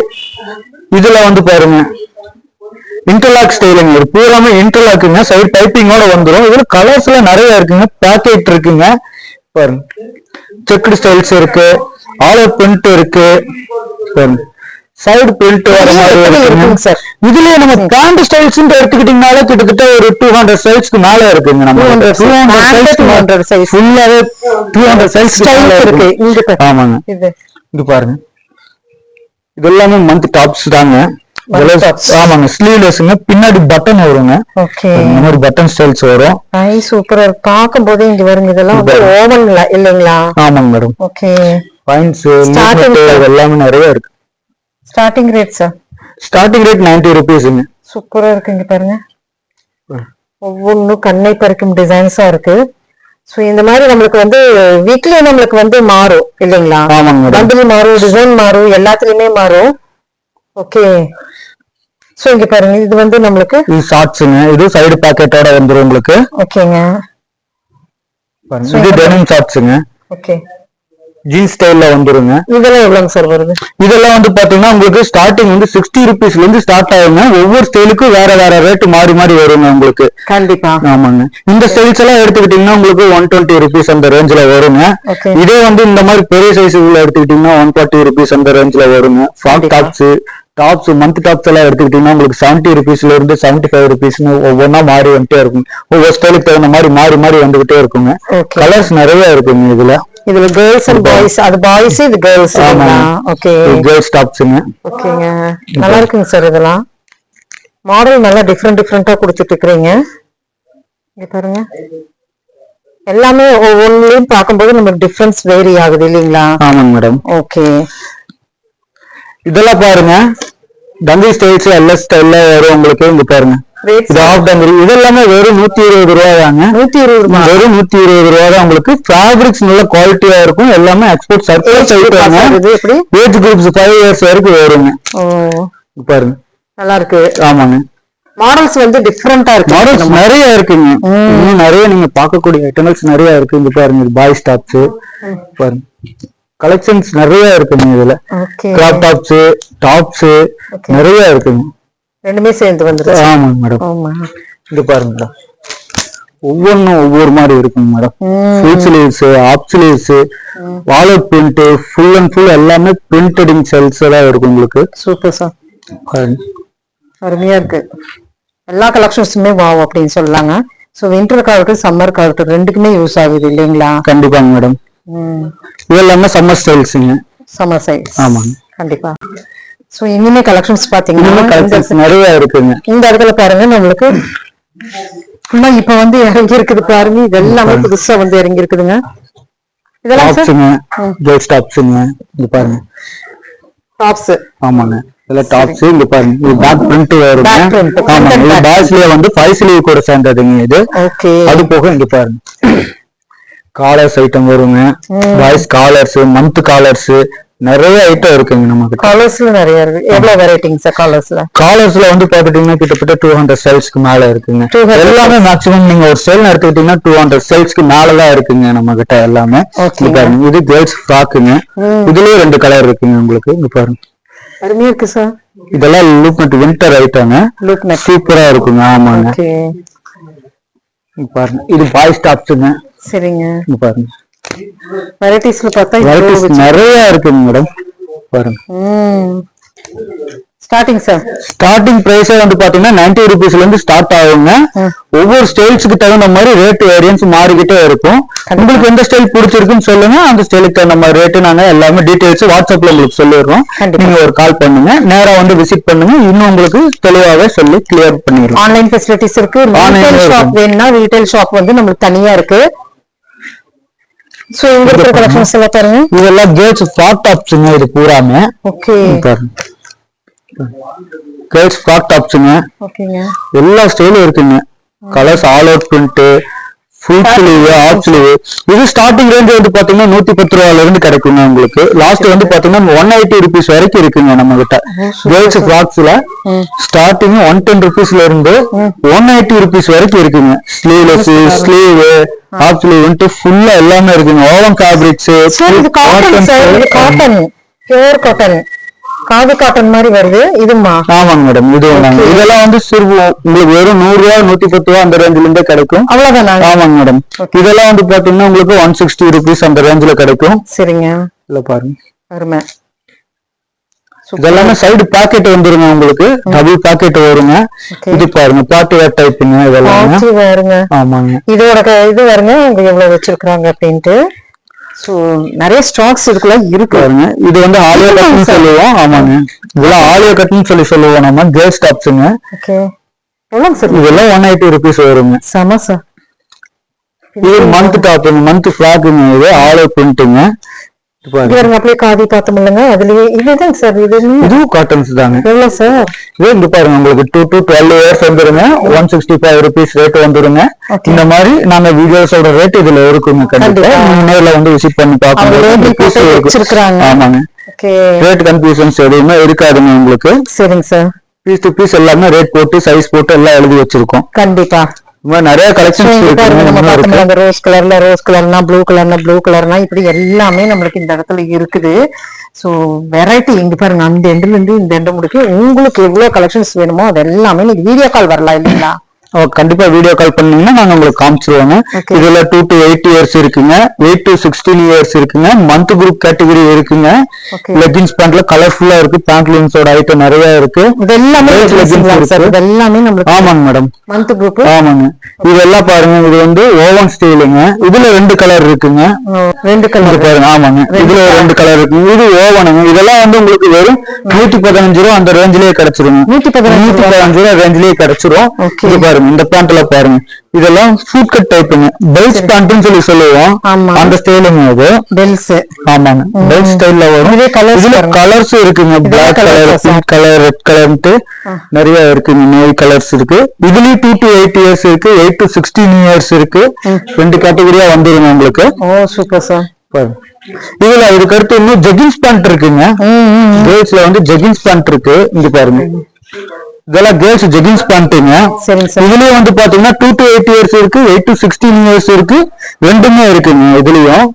இதுல வந்து பாருங்க இன்டர்லாக் ஸ்டைலுங்க. இது பூராமே இன்டர்லாக்குங்க. சைடு டைப்பிங்கோட வந்துடும். இதுல கலர்ஸ் எல்லாம் நிறைய இருக்குங்க. பேக்கெட் இருக்குங்க. பாருங்க, செக்குடு ஸ்டைல்ஸ் இருக்கு, ஆல் ஓவர் பிரிண்ட் இருக்கு. பாருங்க, சைடு பிரிண்ட் வர மாதிரி இருக்குங்க சார். இதுலயே நம்ம பேண்ட் ஸ்டைல்ஸ் எடுத்துக்கிட்டீங்கனாலே கிட்டத்தட்ட ஒரு 200 சைஸ்க்கு மேல இருக்குங்க. நம்ம 200 சைஸ் ஃபுல்லாவே 200 சைஸ் இருக்கு. ஆமாங்க. இது பாருங்க, இது எல்லாமே மந்த் டாப்ஸ் தாங்க. ஆமாங்க, ஸ்லீவ்லெஸ்ங்க. பின்னாடி பட்டன் வருங்க. இந்த மாதிரி பட்டன் ஸ்டைல்ஸ் வரும். சூப்பரா இருக்கு பாக்கும் போது. இங்க வருங்க, இதெல்லாம் வந்து ஓவன் இல்லைங்களா? ஆமாங்க மேடம். ஓகே, பாயிண்ட்ஸ் எல்லாமே நிறைய இருக்கு. Starting rate sir? Starting rate 90 ரூபீஸ்ங்க. சூப்பரா இருக்குங்க பாருங்க, ஒவ்வொன்றும் கண்ணை பறிக்கும் டிசைன்ஸா இருக்கு. சோ இந்த மாதிரி நம்மளுக்கு வந்து வீக்லி நம்மளுக்கு வந்து மாறும் இல்லைங்களா? பண்டில் மாறும், டிசைன் மாறும், எல்லாத்துலயுமே மாறும். ஓகே, சோ இங்க பாருங்க, இது வந்து நம்மளுக்கு இது ஷார்ட்ஸ்ங்க. இது சைடு பாக்கெட்டோட வந்துரும் உங்களுக்கு. ஓகேங்க. இது டெனிம் ஷார்ட்ஸ்ங்க. ஓகே, ஜீன்ஸ் ஸ்டைல்ல வந்துருங்க. இதெல்லாம் எவ்வளவுங்க சார் வருது? இதெல்லாம் வந்து பாத்தீங்கன்னா உங்களுக்கு ஸ்டார்டிங் வந்து 60 ரூபீஸ்ல இருந்து ஸ்டார்ட் ஆகுங்க. ஒவ்வொரு ஸ்டைலுக்கும் வேற வேற ரேட் மாறி மாறி வருங்க உங்களுக்கு. கண்டிப்பா. ஆமாங்க. இந்த ஸ்டைல்ஸ் எல்லாம் எடுத்துக்கிட்டீங்கன்னா உங்களுக்கு 120 ரூபீஸ் அந்த ரேஞ்சில வருங்க. இதே வந்து இந்த மாதிரி பெரிய சைஸ் எடுத்துக்கிட்டீங்கன்னா 140 ரூபீஸ் அந்த ரேஞ்சில வருங்க. ஃப்ராக் டாப்ஸ் மந்த் டாப்ஸ் எல்லாம் எடுத்துக்கிட்டீங்கன்னா உங்களுக்கு 70 ரூபீஸ்ல இருந்து 75 ரூபீஸ்னு ஒவ்வொன்னா மாறி வந்துட்டே இருக்கும். ஒவ்வொரு ஸ்டைலுக்கு தகுந்த மாதிரி மாறி மாறி வந்துகிட்டே இருக்குங்க. கலர்ஸ் நிறைய இருக்குங்க இதுல. இதுல கேர்ள்ஸ் அண்ட் பாய்ஸ், அது பாய்ஸ், இது கேர்ள்ஸ். ஓகே, கேர்ள்ஸ் டாப்ஸ்ங்க. ஓகேங்க, நல்லா இருக்குங்க சார். இதெல்லாம் மாடல் நல்லா டிஃபரெண்டா கொடுத்துட்டு இருக்கீங்க. இங்க பாருங்க, எல்லாமே ஒவ்வொன்றையும் பார்க்கும்போது நமக்கு டிஃபரன்ஸ் வேரி ஆகுது இல்லைங்களா? ஆமாங்க மேடம். ஓகே, இதெல்லாம் பாருங்க, டங்கி ஸ்டைல்ஸ் எல்எஸ் ஸ்டைல்ல வரும் உங்களுக்கு. இங்க பாருங்க, இதெல்லாமே வெறும் 120 ரூபாயாங்க. 120 வெறும் 120 ரூபா தான் உங்களுக்கு. ஃபேப்ரிக்ஸ் நல்ல குவாலிட்டியா இருக்கும். எல்லாமே எக்ஸ்போர்ட் சர்ப்ளஸ் ஆயிட்டாங்க. ஏஜ் குரூப்ஸ் 5 இயர்ஸ் வரைக்கும் வருங்க. பாருங்க, நல்லா இருக்கு. ஆமாங்க, மாடல்ஸ் வந்து டிஃபரெண்டா இருக்கு. மாடல்ஸ் நிறைய இருக்குங்க. இன்னும் நிறைய நீங்க பார்க்கக்கூடிய ஐட்டம்ஸ் நிறைய இருக்கு. இங்க பாருங்க, பாய்ஸ் டாப்ஸ் பாருங்க, கலெக்ஷன்ஸ் நிறைய இருக்குங்க. இதுல கிராப் டாப்ஸ் நிறைய இருக்குங்க. ரெண்டுமே சேர்ந்து வந்துருக்கு. ஆமாங்க மேடம். இது பாருங்க மேடம், ஒவ்வொன்றும் ஒவ்வொரு மாதிரி இருக்குங்க madam. Full sleeves, of sleeves, wall out print, full and full எல்லாமே பிரிண்டடிங் செல்ஸ் தான் இருக்கும் உங்களுக்கு. சூப்பர் சார், அருமையா இருக்கு. எல்லா கலெக்ஷன்ஸுமே வாவ் அப்படின்னு சொல்லலாங்க. ஸோ விண்டருக்காகட்டும் சம்மருக்காகட்டும் ரெண்டுக்குமே யூஸ் ஆகுது இல்லைங்களா? கண்டிப்பாங்க மேடம். இதெல்லாமே சம்மர் ஸ்டைல்ஸுங்க. Summer size. ஆமாங்க, கண்டிப்பா. சோ இனிமே கலெக்ஷன்ஸ் பாத்தீங்கன்னா நிறைய இருக்குங்க. இந்த இடத்துல பாருங்க, நம்மளுக்கு இப்ப வந்து இறங்கி இருக்குது பாருங்க. இது எல்லாமே புதுசா வந்து இறங்கி இருக்குதுங்க. இதெல்லாம் கேர்ள்ஸ் டாப்ஸ்ங்க. இங்க பாருங்க, டாப்ஸ். ஆமாங்க, இதெல்லாம் டாப்ஸ். இங்க பாருங்க, இது பேக் பிரிண்ட் வருங்க. ஆமாங்க, இது பாய்ஸ்லயே வந்து 5 ஸ்லீவ் கூட சேர்ந்ததுங்க இது. ஓகே, அது போக இங்க பாருங்க காலர்ஸ் ஐட்டம் வருங்க. பாய்ஸ் காலர்ஸ், மந்த் காலர்ஸ் நிறைய ஐட்டம் இருக்குங்க. நமக்கு காலர்ஸ்ல நிறைய இருக்கு. எவ்வளவு வெரைட்டிங்க சார் காலர்ஸ்ல? காலர்ஸ்ல வந்து பாத்துட்டீங்கன்னா கிட்டத்தட்ட 200 ஸ்டைல்ஸ்க்கு மேல இருக்குங்க. எல்லாமே மேக்ஸிமம் நீங்க ஒரு ஸ்டைல் எடுத்துக்கிட்டீங்கன்னா 200 ஸ்டைல்ஸ்க்கு மேலதான் இருக்குங்க நம்ம கிட்ட எல்லாமே. இது கேர்ள்ஸ் ஃப்ராக்குங்க. இதுலயே 2 கலர் இருக்குங்க உங்களுக்கு. இங்க பாருங்க, அருமையா இருக்கு சார். இதெல்லாம் லூப் நட் வின்டர் ஐட்டங்க. லூப் நட் சூப்பரா இருக்குங்க. ஆமாங்க, பாருங்க, இது பாய்ஸ் டாப்ஸ்ங்க. சரிங்க, இங்க பாருங்க, வெரைட்டிஸ்ல பார்த்தா வெரைட்டிஸ் நிறைய இருக்குங்க மேடம். பாருங்க, ஸ்டார்டிங் சார், ஸ்டார்டிங் பிரைஸ் வந்து பாத்தீங்கன்னா 90 ரூபீஸ்ல இருந்து ஸ்டார்ட் ஆகுங்க. ஒவ்வொரு ஸ்டைல்ஸ்க்கு தகுந்த மாதிரி ரேட் வேரியன்ஸ் மாறிக்கிட்டே இருக்கும். உங்களுக்கு எந்த ஸ்டைல் பிடிச்சிருக்குன்னு சொல்லுங்க, அந்த ஸ்டைலுக்கு தகுந்த மாதிரி ரேட்டு நாங்க எல்லாமே டீடைல்ஸ் வாட்ஸ்அப்ல உங்களுக்கு சொல்லிடுறோம். நீங்க ஒரு கால் பண்ணுங்க, நேரா வந்து விசிட் பண்ணுங்க. இன்னும் உங்களுக்கு தெளிவாக சொல்லி கிளியர் பண்ணிடுறோம். ஆன்லைன் ஃபெசிலிட்டிஸ் இருக்கு. ரீட்டைல் ஷாப் வேணும்னா ரீட்டைல் ஷாப் வந்து நம்மளுக்கு தனியா இருக்கு. சோ இங்க இருக்கிற கலெக்ஷன்ஸ் எல்லாம் பாருங்க. இதெல்லாம் கேர்ள்ஸ் ஃப்ராக் டாப்ஸ்ங்க. இது பூராமே ஓகே, கேர்ள்ஸ் ஃப்ராக் டாப்ஸ்ங்க. ஓகேங்க, எல்லா ஸ்டைலும் இருக்குங்க. Colours all out print, full sleeve of sleeve. இது ஸ்டார்டிங் ரேஞ்ச் வந்து பாத்தீங்கன்னா 110 ரூபாயில இருந்து கிடைக்குங்க உங்களுக்கு. லாஸ்ட் வந்து பாத்தீங்கன்னா 180 rupees வரைக்கும் இருக்குங்க நம்ம கிட்ட. கேர்ள்ஸ் ஃப்ராக்ஸ்ல ஸ்டார்டிங் 110 rupeesல இருந்து 180 rupees வரைக்கும் இருக்குங்க. ஸ்லீவ்லெஸ், ஸ்லீவ், ஆஃப் ஸ்லீவ் ஃபுல்லா எல்லாமே இருக்குங்க. Woven fabrics, cotton, pure cotton, khadi cotton மாதிரி வருது இதுமா. ஆமாங்க மேடம், இது இதெல்லாம் வந்து உங்களுக்கு வெறும் 100 ரூபா 110 ரூபா அந்த ரேஞ்சில இருந்தே கிடைக்கும். அவ்வளவுதானா? ஆமாங்க மேடம். இதெல்லாம் வந்து பாத்தீங்கன்னா உங்களுக்கு 160 rupees அந்த ரேஞ்சில கிடைக்கும். சரிங்க, இல்ல பாருங்க அருமை. இதெல்லாமே சைடு பாக்கெட் வந்துருங்க உங்களுக்கு. டபுள் பாக்கெட் வருங்க. இது பாருங்க பார்ட்டி வேர் டைப்புங்க இதெல்லாம். ஆமாங்க, இதோட இது வருங்க எவ்வளவு வச்சிருக்காங்க அப்படின்ட்டு. சோ நிறைய ஸ்டாக்ஸ் இதுக்குள்ள இருக்கு பாருங்க. இது வந்து ஆலியா கட்னு சொல்லுவோம். ஆமாங்க, இதெல்லாம் ஆலியா கட்னு சொல்லுவோம் நம்ம. கேர்ள்ஸ் டாப்ஸ்ங்க. ஓகே, எவ்வளவு சார்? இதெல்லாம் 180 rupees வருங்க. சம சார். இது மந்த் டாப்புங்க, மந்த் ஃபிராக்குங்க. இது ஆலியா பிரிண்ட்ங்க. பாருங்க அப்படியே காதி காட்டம் இல்லங்க. அதுலயே இதுதான் சார். இதுவும் காட்டன்ஸ் தாங்க. எவ்வளவு சார்? இது இங்க பாருங்க உங்களுக்கு 2 to 12 years வந்துருங்க. 165 rupees ரேட் வந்துருங்க. இந்த மாதிரி நாங்க வீடியோஸோட ரேட் இதுல இருக்குங்க. கண்டிப்பா நீங்க நேர்ல வந்து விசிட் பண்ணி பாக்கணும். ஆமாங்க, ரேட் கன்ஃபியூஷன்ஸ் எதுவுமே இருக்காதுங்க உங்களுக்கு. சரிங்க சார். பீஸ் டு பீஸ் எல்லாமே ரேட் போட்டு சைஸ் போட்டு எல்லாம் எழுதி வச்சிருக்கோம். கண்டிப்பா நிறைய கலெக்ஷன்ஸ் இருக்கு. ரோஸ் கலர்ல ரோஸ் கலர்னா, ப்ளூ கலர்னா ப்ளூ கலர்னா, இப்படி எல்லாமே நம்மளுக்கு இந்த இடத்துல இருக்குது. சோ வெரைட்டி இங்க பாருங்க. அந்த எண்ட்ல இருந்து இந்த எண்ட் முடிக்கு உங்களுக்கு எவ்வளவு கலெக்ஷன்ஸ் வேணுமோ அது எல்லாமே நீங்க வீடியோ கால் வரலாம் இல்லைங்களா? கண்டிப்பா வீடியோ கால் பண்ணீங்கன்னா நாங்க உங்களுக்கு காமிச்சிருவோங்க. இதுல 2 to 8 years இருக்குங்க, 8 to 16 years இருக்குங்க. மந்த் குரூப் கேட்டகரி இருக்குங்க. லெகின்ஸ் பேண்ட்ல கலர்ஃபுல்லா இருக்கு. பேண்ட்லூன்ஸோட ஐட்டம் நிறைய இருக்கு. இதெல்லாமே நம்மளுக்கு. ஆமாங்க மேடம், மந்த் குரூப். ஆமாங்க, இதெல்லாம் பாருங்க. இது வந்து ஓவன் ஸ்டைலுங்க. இதுல 2 கலர் இருக்குங்க. 2 கலர் பாருங்க. ஆமாங்க, இதுல 2 கலர் இருக்கு. இது ஓவனுங்க. இதெல்லாம் வந்து உங்களுக்கு வெறும் 115 ரூபா அந்த ரேஞ்சிலேயே கிடைச்சிருங்க. 115 ரூபா ரேஞ்சிலேயே கிடைச்சிரும். இது பாருங்க, இந்த பேண்ட்ல பாருங்க. இதெல்லாம் ஃபுட் கட் டைப்புங்க. பெல்ஸ் பேண்ட்னு சொல்லுவோம். அந்த ஸ்டைலுங்க இது. பெல்ஸ். ஆமாங்க, பெல்ஸ் ஸ்டைல்ல வரும். இதுல கலர்ஸ் இருக்குங்க. Black colour, pink colour, red கலர்ன்ட்டு நிறைய இருக்குங்க. நேவி கலர்ஸ் இருக்கு. இதுலயும் 2 to 8 years இருக்கு, 8 to 16 years இருக்கு. 2 கேட்டகரியா வந்துருங்க உங்களுக்கு. ஓ சூப்பர் சார். இதுல இதுக்கு அடுத்து இன்னும் ஜெகின்ஸ் பேண்ட் இருக்குங்க. கேர்ள்ஸ்ல வந்து ஜெகின்ஸ் பேண்ட் இருக்கு. இங்க பாருங்க, இதெல்லாம் கேர்ள்ஸ் ஜெகின்ஸ் பேண்ட்டுங்க. இதுலயும் வந்து பாத்தீங்கன்னா 2 to 8 years இருக்கு, 8 to 16 years இருக்கு. ரெண்டுமே இருக்குங்க. இதுலயும்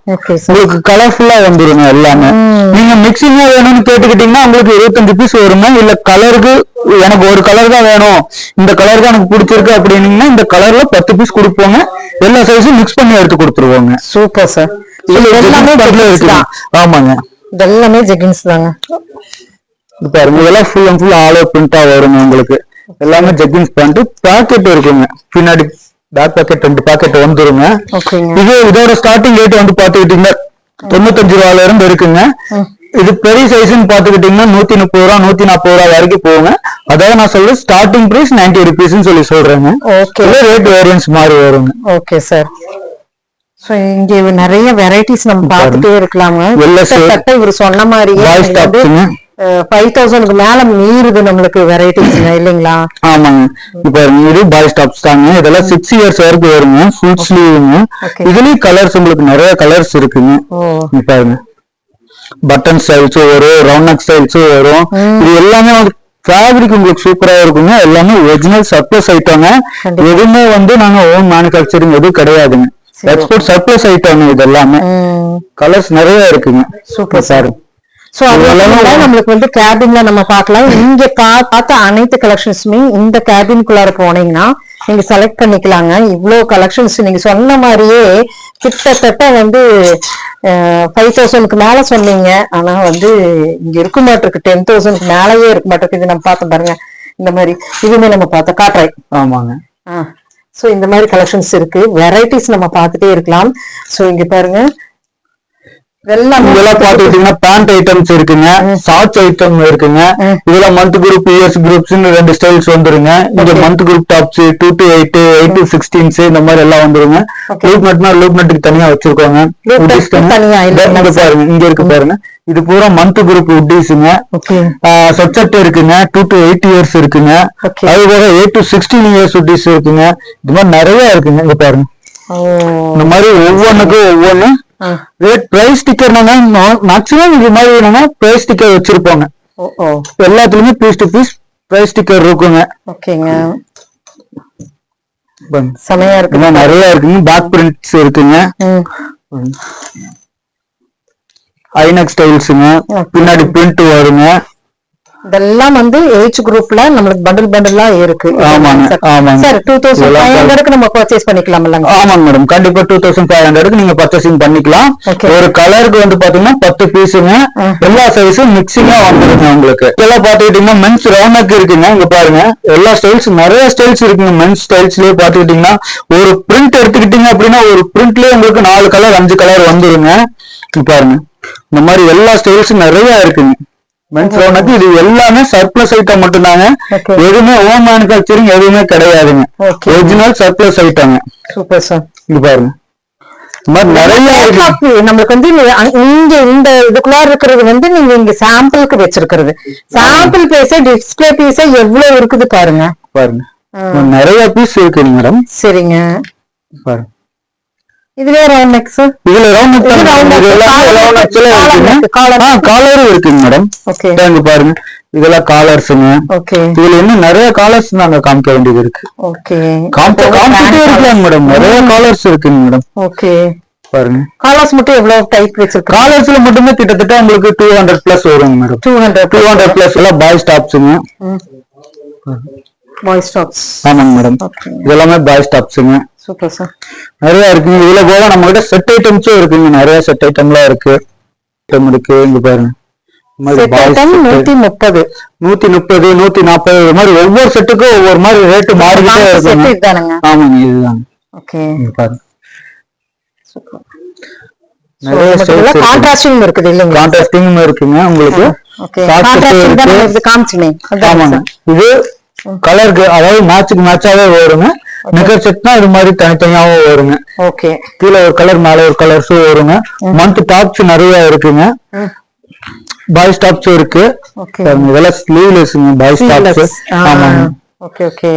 உங்களுக்கு கலர்ஃபுல்லா வந்துருங்க எல்லாமே. நீங்க மிக்சிங்கா வேணும்னு கேட்டுக்கிட்டீங்கன்னா உங்களுக்கு 25 பீஸ் வருங்க. இல்ல கலருக்கு எனக்கு ஒரு கலர் தான் வேணும், இந்த கலர் தான் எனக்கு பிடிச்சிருக்கு அப்படின்னீங்கன்னா இந்த கலர்ல 10 பீஸ் கொடுப்போங்க. எல்லா சைஸும் மிக்ஸ் பண்ணி எடுத்து கொடுத்துருவோங்க. Super sir. ஆமாங்க, இதெல்லாமே ஜெகின்ஸ் தாங்க. பாருங்க, இதெல்லாம் full and full all over பிரிண்டா வருங்க உங்களுக்கு. எல்லாமே ஜெகின்ஸ் பேண்ட். பாக்கெட் இருக்குங்க பின்னாடி. பேக் பாக்கெட் 2 பாக்கெட் வந்துருங்க. இது இதோட ஸ்டார்டிங் ரேட் வந்து பாத்துக்கிட்டீங்கன்னா 95 ரூபாயில இருந்து இருக்குங்க. இது பெரிய சைஸ்ன்னு பாத்துக்கிட்டீங்கன்னா 130 ரூபா 140 ரூபா வரைக்கும் போகுங்க. அதாவது நான் சொல்றேன் ஸ்டார்டிங் பிரைஸ் 90 rupeesன்னு சொல்லி சொல்றேங்க. ரேட் வேரியன்ஸ் மாதிரி வருங்க. Okay sir. சோ இங்க நிறைய வெரைட்டிஸ் நம்ம பார்த்துட்டே இருக்கலாங்க. இவர் சொன்ன மாதிரியே 5000க்கு மேல மீறுது நம்மளுக்கு வெரைட்டிஸ் இல்லைங்களா? ஆமாங்க, இப்ப இது பாய்ஸ் டாப்ஸ் தாங்க. இதெல்லாம் 6 years வரைக்கும் வருங்க. ஃபுல் ஸ்லீவ்ங்க. இதுலயும் கலர்ஸ் உங்களுக்கு நிறைய கலர்ஸ் இருக்குங்க. பாருங்க, பட்டன் ஸ்டைல்ஸ் வரும், ரவுண்ட் நெக் ஸ்டைல்ஸ் வரும். இது எல்லாமே வந்து ஃபேப்ரிக் உங்களுக்கு சூப்பரா இருக்குங்க. எல்லாமே ஒரிஜினல் சர்ப்ளஸ் ஐட்டங்க. எதுவுமே வந்து நாங்க ஓன் மேனுஃபேக்சரிங் எதுவும் கிடையாதுங்க. Export surplus item. இது எல்லாமே கலர்ஸ் நிறைய இருக்குங்க. Super sir. சோ அதெல்லாம் நம்மளுக்கு வந்து கேபின்ல நம்ம பார்க்கலாம். இங்க பார்த்த அனைத்து கலெக்ஷன்ஸுமே இந்த கேபின்குள்ளார போனீங்கன்னா நீங்க செலக்ட் பண்ணிக்கலாங்க. இவ்வளவு கலெக்ஷன்ஸ் நீங்க சொன்ன மாதிரியே கிட்டத்தட்ட வந்து 5000க்கு மேல சொன்னீங்க. ஆனா வந்து இங்க இருக்க மாட்டிருக்கு, 10,000க்கு மேலயே இருக்க மாட்டிருக்கு. இது நம்ம பார்த்தோம் பாருங்க. இந்த மாதிரி இதுவுமே நம்ம பார்த்தோம் காட்டுறேன். ஆமாங்க. சோ இந்த மாதிரி கலெக்ஷன்ஸ் இருக்கு. வெரைட்டிஸ் நம்ம பார்த்துட்டே இருக்கலாம். சோ இங்க பாருங்க, இதெல்லாம் பாத்துக்கிட்டீங்கன்னா பேண்ட் ஐட்டம்ஸ் இருக்குங்க, ஷார்ட்ஸ் ஐட்டம் இருக்குங்க. இதுல month group, years groups 2 styles வந்துருங்க. இங்க month group tops 2 to 8, 8 to 16 இந்த மாதிரி எல்லாம் வந்துருங்க. லூப் நட்னா லூப் நட்டுக்கு தனியா வச்சிருக்கோங்க. பாருங்க, இங்க இருக்கு பாருங்க. இது பூரா மந்த் குரூப் உட்டீஸுங்க. சப்செட் இருக்குங்க. 2 to 8 years இருக்குங்க. அது போக 8 to 16 years உட்டீஸ் இருக்குங்க. இது மாதிரி நிறைய இருக்குங்க. இங்க பாருங்க, இந்த மாதிரி ஒவ்வொன்றுக்கும் ஒவ்வொன்னு ரேட் பிரைஸ் ஸ்டிக்கர் மேக்ஸிமம் இது மாதிரி என்னன்னா பிரைஸ் ஸ்டிக்கர் வச்சிருப்பாங்க. எல்லாத்துலயுமே piece to piece price sticker இருக்குங்க. ஓகேங்க, செமையா இருக்கு. நிறைய இருக்குங்க. பேக் பிரிண்ட்ஸ் இருக்குங்க. ஐநெக் ஸ்டைல்ஸுங்க. பின்னாடி பிரிண்ட் வருங்க. இதெல்லாம் வந்து ஏஜ் குரூப்ல நம்மளுக்கு பண்டில் பண்டிலா இருக்கு. ஆமாங்க ஆமாங்க சார் 2500க்கு நம்ம பர்ச்சேஸ் பண்ணிக்கலாம். ஆமாங்க மேடம், கண்டிப்பா 2500க்கு நீங்க பர்ச்சேசிங் பண்ணிக்கலாம். ஒரு கலருக்கு வந்து பாத்தீங்கன்னா 10 பீஸுங்க. எல்லா சைஸும் மிக்சிங்கா வந்துருங்க உங்களுக்கு. இதெல்லாம் பாத்துக்கிட்டீங்கன்னா மென்ஸ் ரவுண்ட் இருக்குங்க. இங்க பாருங்க எல்லா ஸ்டைல்ஸ், நிறைய ஸ்டைல்ஸ் இருக்குங்க. மென்ஸ் ஸ்டைல்ஸ்லயே பாத்துக்கிட்டீங்கன்னா ஒரு பிரிண்ட் எடுத்துக்கிட்டீங்க அப்படின்னா ஒரு பிரிண்ட்லயே உங்களுக்கு 4 கலர் 5 கலர் வந்துருங்க. பாருங்க இந்த மாதிரி எல்லா ஸ்டைல்ஸும் நிறைய இருக்குங்க. மென்ஸ் ரவுண்ட் இது எல்லாமே சர்ப்ளஸ் ஐட்டம் மட்டும்தாங்க. எதுவுமே ஓன் மேனுஃபேக்சரிங் எதுவுமே கிடையாதுங்க. ஒரிஜினல் சர்ப்ளஸ் ஐட்டங்க. Super sir. இங்க பாருங்க இந்த மாதிரி நிறைய இருக்கு. நம்மளுக்கு வந்து இங்க இந்த இதுக்குள்ள இருக்கிறது வந்து நீங்க இங்க சாம்பிளுக்கு வச்சிருக்கிறது. சாம்பிள் பீஸ டிஸ்பிளே பீஸ எவ்வளவு இருக்குது பாருங்க. பாருங்க நிறைய பீஸ் இருக்குங்க மேடம். சரிங்க, பாருங்க இதுவே ரவுண்ட் நெக் சார். இதுல ரவுண்ட் காலரும் இருக்குங்க மேடம். ஓகே, இங்க பாருங்க இதெல்லாம் காலர்ஸுங்க. ஓகே, இதுல இன்னும் நிறைய காலர்ஸ் நாங்க காமிக்க வேண்டியது இருக்கு. ஓகே, காமிச்சிட்டே இருக்கலாம் மேடம். நிறைய காலர்ஸ் இருக்குங்க மேடம். ஓகே, பாருங்க காலர்ஸ் மட்டும் எவ்வளவு டைப் வச்சிருக்கோம். காலர்ஸ்ல மட்டுமே கிட்டத்தட்ட உங்களுக்கு 200 பிளஸ் வருங்க மேடம். 200 பிளஸ் எல்லாம் பாய்ஸ் டாப்ஸுங்க. Boys tops. ஆமாங்க மேடம், இதெல்லாமே பாய்ஸ் டாப்ஸுங்க. Super sir. நிறைய இருக்குங்க. இதுல போக நம்ம கிட்ட செட் ஐட்டம்ஸும் இருக்குங்க. நிறைய செட் ஐட்டம்லாம் இருக்கு. இங்க பாருங்க 130 130 140 இது மாதிரி ஒவ்வொரு செட்டுக்கும் ஒவ்வொரு மாதிரி ரேட் மாறிக்கிட்டே இருக்குங்க. ஆமாங்க இதுதான். ஓகே, பாருங்க நிறைய கான்ட்ராஸ்டிங் இருக்குது இல்லைங்க. கான்ட்ராஸ்டிங் இருக்குங்க உங்களுக்கு. ஆமாங்க இது கலருக்கு அதாவது மேட்சுக்கு மேட்சாவே வருங்க. நெகர் செட்னா இது மாதிரி தனித்தனியாவும் வருங்க. ஓகே, கீழே ஒரு கலர் மேல ஒரு கலர்ஸும் வருங்க. மந்த் டாப்ஸ் நிறைய இருக்குங்க. பாய்ஸ் டாப்ஸ் இருக்கு. இதெல்லாம் ஸ்லீவ்லெஸ்ங்க பாய்ஸ் டாப்ஸ். ஆமாங்க. Okay okay,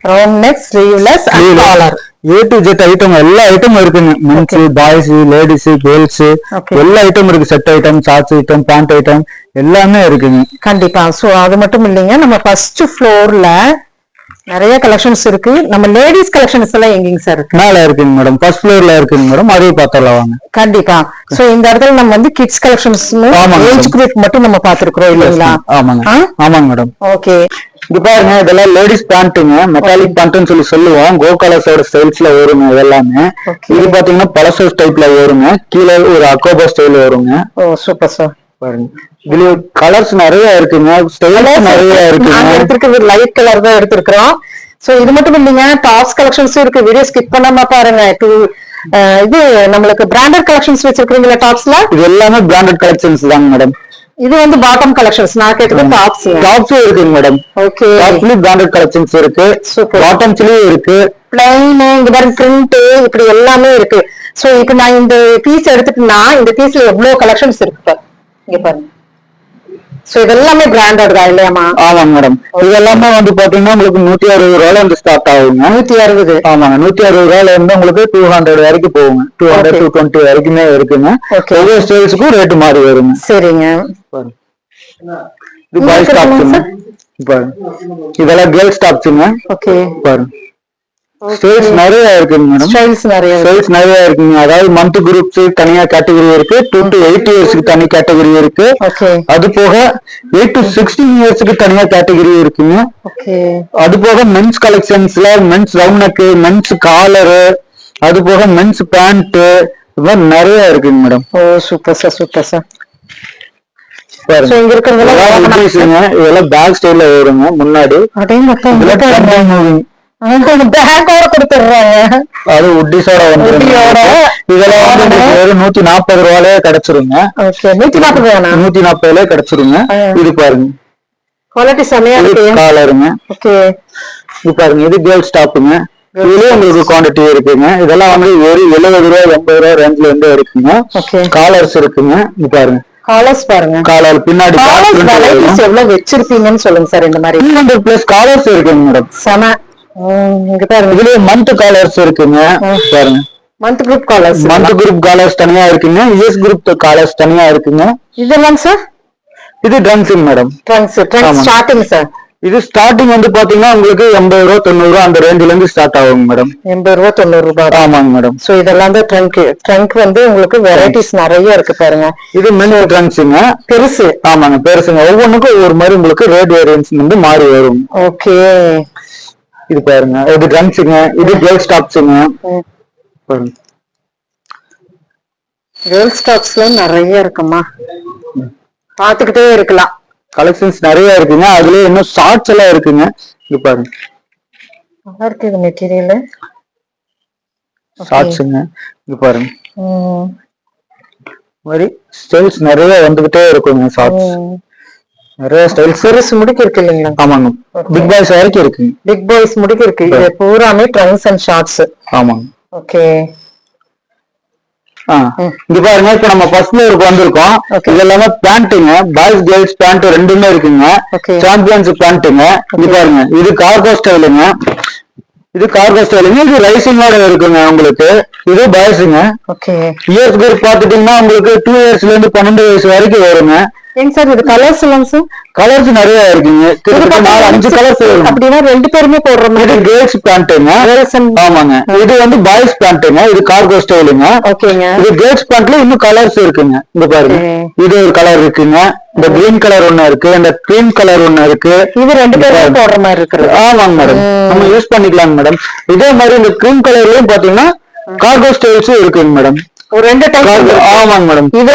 round neck sleeveless and collar A to Z item எல்லா ஐட்டமும் இருக்குங்க. மென்ஸ், பாய்ஸ், லேடிஸ், கேர்ள்ஸ் எல்லா ஐட்டம் இருக்கு. Set item, shorts item, pant item எல்லாமே இருக்குங்க. கண்டிப்பா. சோ அது மட்டும் இல்லைங்க, நம்ம ஃபர்ஸ்ட் ஃப்ளோர்ல நிறைய கலெக்ஷன்ஸ் இருக்கு. நம்ம லேடிஸ் கலெக்ஷன்ஸ் எல்லாம் எங்கங்க சார் இருக்கு? மேல இருக்குங்க மேடம், ஃபர்ஸ்ட் ஃப்ளோர்ல இருக்குங்க மேடம். அதையும் பார்த்தலாம் வாங்க. கண்டிப்பா. சோ இந்த இடத்துல நம்ம வந்து கிட்ஸ் கலெக்ஷன்ஸ் ஏஜ் குரூப் மட்டும் நம்ம பாத்துக்கிறோம் இல்லைங்களா? ஆமாங்க ஆமாங்க மேடம். ஓகே, இது பாருங்க இதெல்லாம் லேடிஸ் பேண்ட்டுங்க. மெட்டாலிக் பேண்ட்னு சொல்லுவோம். கோ கலர்ஸோட ஸ்டைல்ஸ்ல வருங்க. இதெல்லாமே இது பாத்தீங்கன்னா பழசோ டைப்ல வருங்க. கீழே ஒரு அக்கோபா ஸ்டைல் வருங்க. ஓ சூப்பர் சார். பாருங்க இதுல கலர்ஸ் நிறைய இருக்குங்க. ஸ்டைல்ஸ் நிறைய இருக்குங்க. எடுத்துருக்கிறது லைட் கலர் தான் எடுத்திருக்கிறோம். சோ இது மட்டும் இல்லைங்க, டாப்ஸ் கலெக்ஷன்ஸ் இருக்கு. வீடியோ ஸ்கிப் பண்ணாம பாருங்க. இது நம்மளுக்கு பிராண்டட் கலெக்ஷன்ஸ் வச்சிருக்கீங்களா டாப்ஸ்ல? இது எல்லாமே பிராண்டட் கலெக்ஷன்ஸ் தாங்க மேடம். இது வந்து பாட்டம் கலெக்ஷன்ஸ். நான் கேட்டது டாப்ஸ். டாப்ஸும் இருக்குங்க மேடம். ஓகே, டாப்ஸ்லயும் பிராண்டட் கலெக்ஷன்ஸ் இருக்கு. பாட்டம்ஸ்லயும் இருக்கு. பிளைன், இங்க பாருங்க பிரிண்ட், இப்படி எல்லாமே இருக்கு. சோ இப்ப நான் இந்த பீஸ் எடுத்துட்டேன்னா இந்த பீஸ்ல எவ்வளவு கலெக்ஷன்ஸ் இருக்கு இங்க பாருங்க. சோ இதெல்லாமே பிராண்டட் தான் இல்லையாமா? ஆமாங்க மேடம். இது எல்லாமே வந்து பாத்தீங்கன்னா உங்களுக்கு 160 ரூபாயில இருந்து ஸ்டார்ட் ஆகுங்க. 160. ஆமாங்க, 160 ரூபாயில இருந்து உங்களுக்கு 200 வரைக்கும் போகுங்க. 200 to 220 வரைக்குமே இருக்குங்க. ஒவ்வொரு ஸ்டைல்ஸுக்கும் ரேட் மாறி வருங்க. சரிங்க. இது பாய்ஸ் டாப்ஸுங்க. இதெல்லாம் கேர்ள்ஸ் டாப்ஸுங்க. ஓகே, பாருங்க ஸ்டைல்ஸ் நிறைய இருக்குங்க மேடம். ஸ்டைல்ஸ் நிறைய இருக்குங்க. அதாவது மந்த் குரூப்ஸ் தனியா கேட்டகரி இருக்கு. 2 to 8 இயர்ஸ்க்கு தனி கேட்டகரி இருக்கு. அது போக 8 to 16 இயர்ஸ்க்கு தனியா கேட்டகரி இருக்குங்க. அது போக மென்ஸ் கலெக்ஷன்ஸ்ல men's round neck, men's collar, அது போக மென்ஸ் பேண்ட், இது மாதிரி நிறைய இருக்குங்க மேடம். ஓ சூப்பர் சார், சூப்பர் சார். இதெல்லாம் பேக் ஸ்டைல்ல வருங்க. முன்னாடி பேக்கோட கொடுத்துடுறாங்க. அது உட்டிஸோட வந்து இதெல்லாம் வந்து 140 ரூபாயிலே கிடைச்சிருங்க. 140 கிடைச்சிருங்க. இது பாருங்க குவாலிட்டி செமையா இருக்கு. காலருங்க. இது பாருங்க இது கேர்ள்ஸ் டாப்புங்க. இதுலயே உங்களுக்கு குவான்டிட்டி இருக்குங்க. இதெல்லாம் வந்து ஒரு 70 ரூபாய் 80 ரூபாய் ரேஞ்ச்ல இருந்து இருக்குங்க. காலர்ஸ் இருக்குங்க. இது பாருங்க காலர்ஸ் பாருங்க. காலர் பின்னாடி எவ்வளவு வச்சிருப்பீங்கன்னு சொல்லுங்க சார். இந்த மாதிரி 300 பிளஸ் காலர்ஸ் இருக்குங்க மேடம். செம. இங்க பாருங்க, இதுலயே மந்த் காலர்ஸ் இருக்குங்க. பாருங்க, month group collars. Month group collars தனியா இருக்குங்க, இயர்ஸ் குரூப் காலர்ஸ் தனியா இருக்குங்க. இதெல்லாம் சார் இது ட்ரங்க்ஸுங்க மேடம். Trunks starting sir. இது ஸ்டார்டிங் வந்து பாத்தீங்கன்னா உங்களுக்கு 80 ரூபா 90 ரூபா அந்த ரேஞ்சில இருந்து ஸ்டார்ட் ஆகுங்க மேடம். 80 ரூபா 90 ரூபாய். ஆமாங்க மேடம். சோ இதெல்லாம் தான் ட்ரங்க் வந்து உங்களுக்கு வெரைட்டிஸ் நிறைய இருக்கு பாருங்க. இது மென் ட்ரங்க்ஸுங்க, பெருசு. ஆமாங்க, பெருசுங்க. ஒவ்வொன்றுக்கும் ஒவ்வொரு மாதிரி உங்களுக்கு ரேட் வேரியன்ஸ் வந்து மாறி வரும். ஓகே. இது பாருங்க, இது ட்ரங்க்ஸுங்க, இது கேர்ள் ஸ்டாப்ஸுங்க. பாருங்க, கேர்ள் ஸ்டாப்ஸ்ல நிறைய இருக்குமா, பாத்துக்கிட்டே இருக்கலாம். கலெக்ஷன்ஸ் நிறைய இருக்குங்க. அதுலயே இன்னும் ஷார்ட்ஸ் எல்லாம் இருக்குங்க. இது பாருங்க, நல்லா இருக்கு இது மெட்டீரியல். ஷார்ட்ஸுங்க. இது பாருங்க, மாதிரி ஸ்டைல்ஸ் நிறைய வந்துகிட்டே இருக்குங்க. ஷார்ட்ஸ் நிறைய ஸ்டைல்ஸ். பெருசு முடிக்க இருக்கு இல்லைங்களா? ஆமாங்க, பிக் பாய்ஸ் வரைக்கும் இருக்குங்க. பிக் பாய்ஸ் முடிக்க இருக்கு. இது பூராமே ட்ரங்க்ஸ் அண்ட் ஷார்ட்ஸ். ஆமாங்க. ஓகே. இங்க பாருங்க, இப்ப நம்ம ஃபர்ஸ்ட் ஃப்ளோருக்கு வந்திருக்கோம். இது எல்லாமே பேண்ட்டுங்க, பாய்ஸ் கேர்ள்ஸ் பேண்ட் ரெண்டுமே இருக்குங்க. சாம்பியன்ஸ் பேண்ட்டுங்க. இங்க பாருங்க, இது கார்கோ ஸ்டைலுங்க, இது கார்கோ ஸ்டைலுங்க. இது ரைசிங்கோட இருக்குங்க உங்களுக்கு. இது பாய்ஸுங்க. இயர்ஸ் குரூப் பாத்துட்டீங்கன்னா உங்களுக்கு 2 இயர்ஸ்ல இருந்து 12 வயசு வரைக்கும் வருங்க. ஏங்க சார் இது கலர்ஸ் எல்லாம் சார்? கலர்ஸ் நிறைய இருக்குங்க, 4-5 கலர்ஸ் வரும். அப்படின்னா 2 பேருமே போடுற மாதிரி. இது கேர்ள்ஸ் பேண்ட்டுங்க. ஆமாங்க. இது வந்து பாய்ஸ் பேண்ட்டுங்க, இது கார்கோ ஸ்டைலுங்க. ஓகேங்க. இது கேர்ள்ஸ் பேண்ட்ல இன்னும் கலர்ஸ் இருக்குங்க. இந்த பாருங்க, இது ஒரு கலர் இருக்குங்க, இந்த கிரீன் கலர் ஒண்ணு இருக்கு, இந்த கிரீம் கலர் ஒண்ணு இருக்கு. இது 2 பேரும் போடுற மாதிரி இருக்கு. ஆமாங்க மேடம், நம்ம யூஸ் பண்ணிக்கலாங்க மேடம். இதே மாதிரி இந்த கிரீம் கலர்லயும் பாத்தீங்கன்னா கார்கோ ஸ்டைல்ஸும் இருக்குங்க மேடம். ஒரு 2 டைப். ஆமாங்க மேடம். இது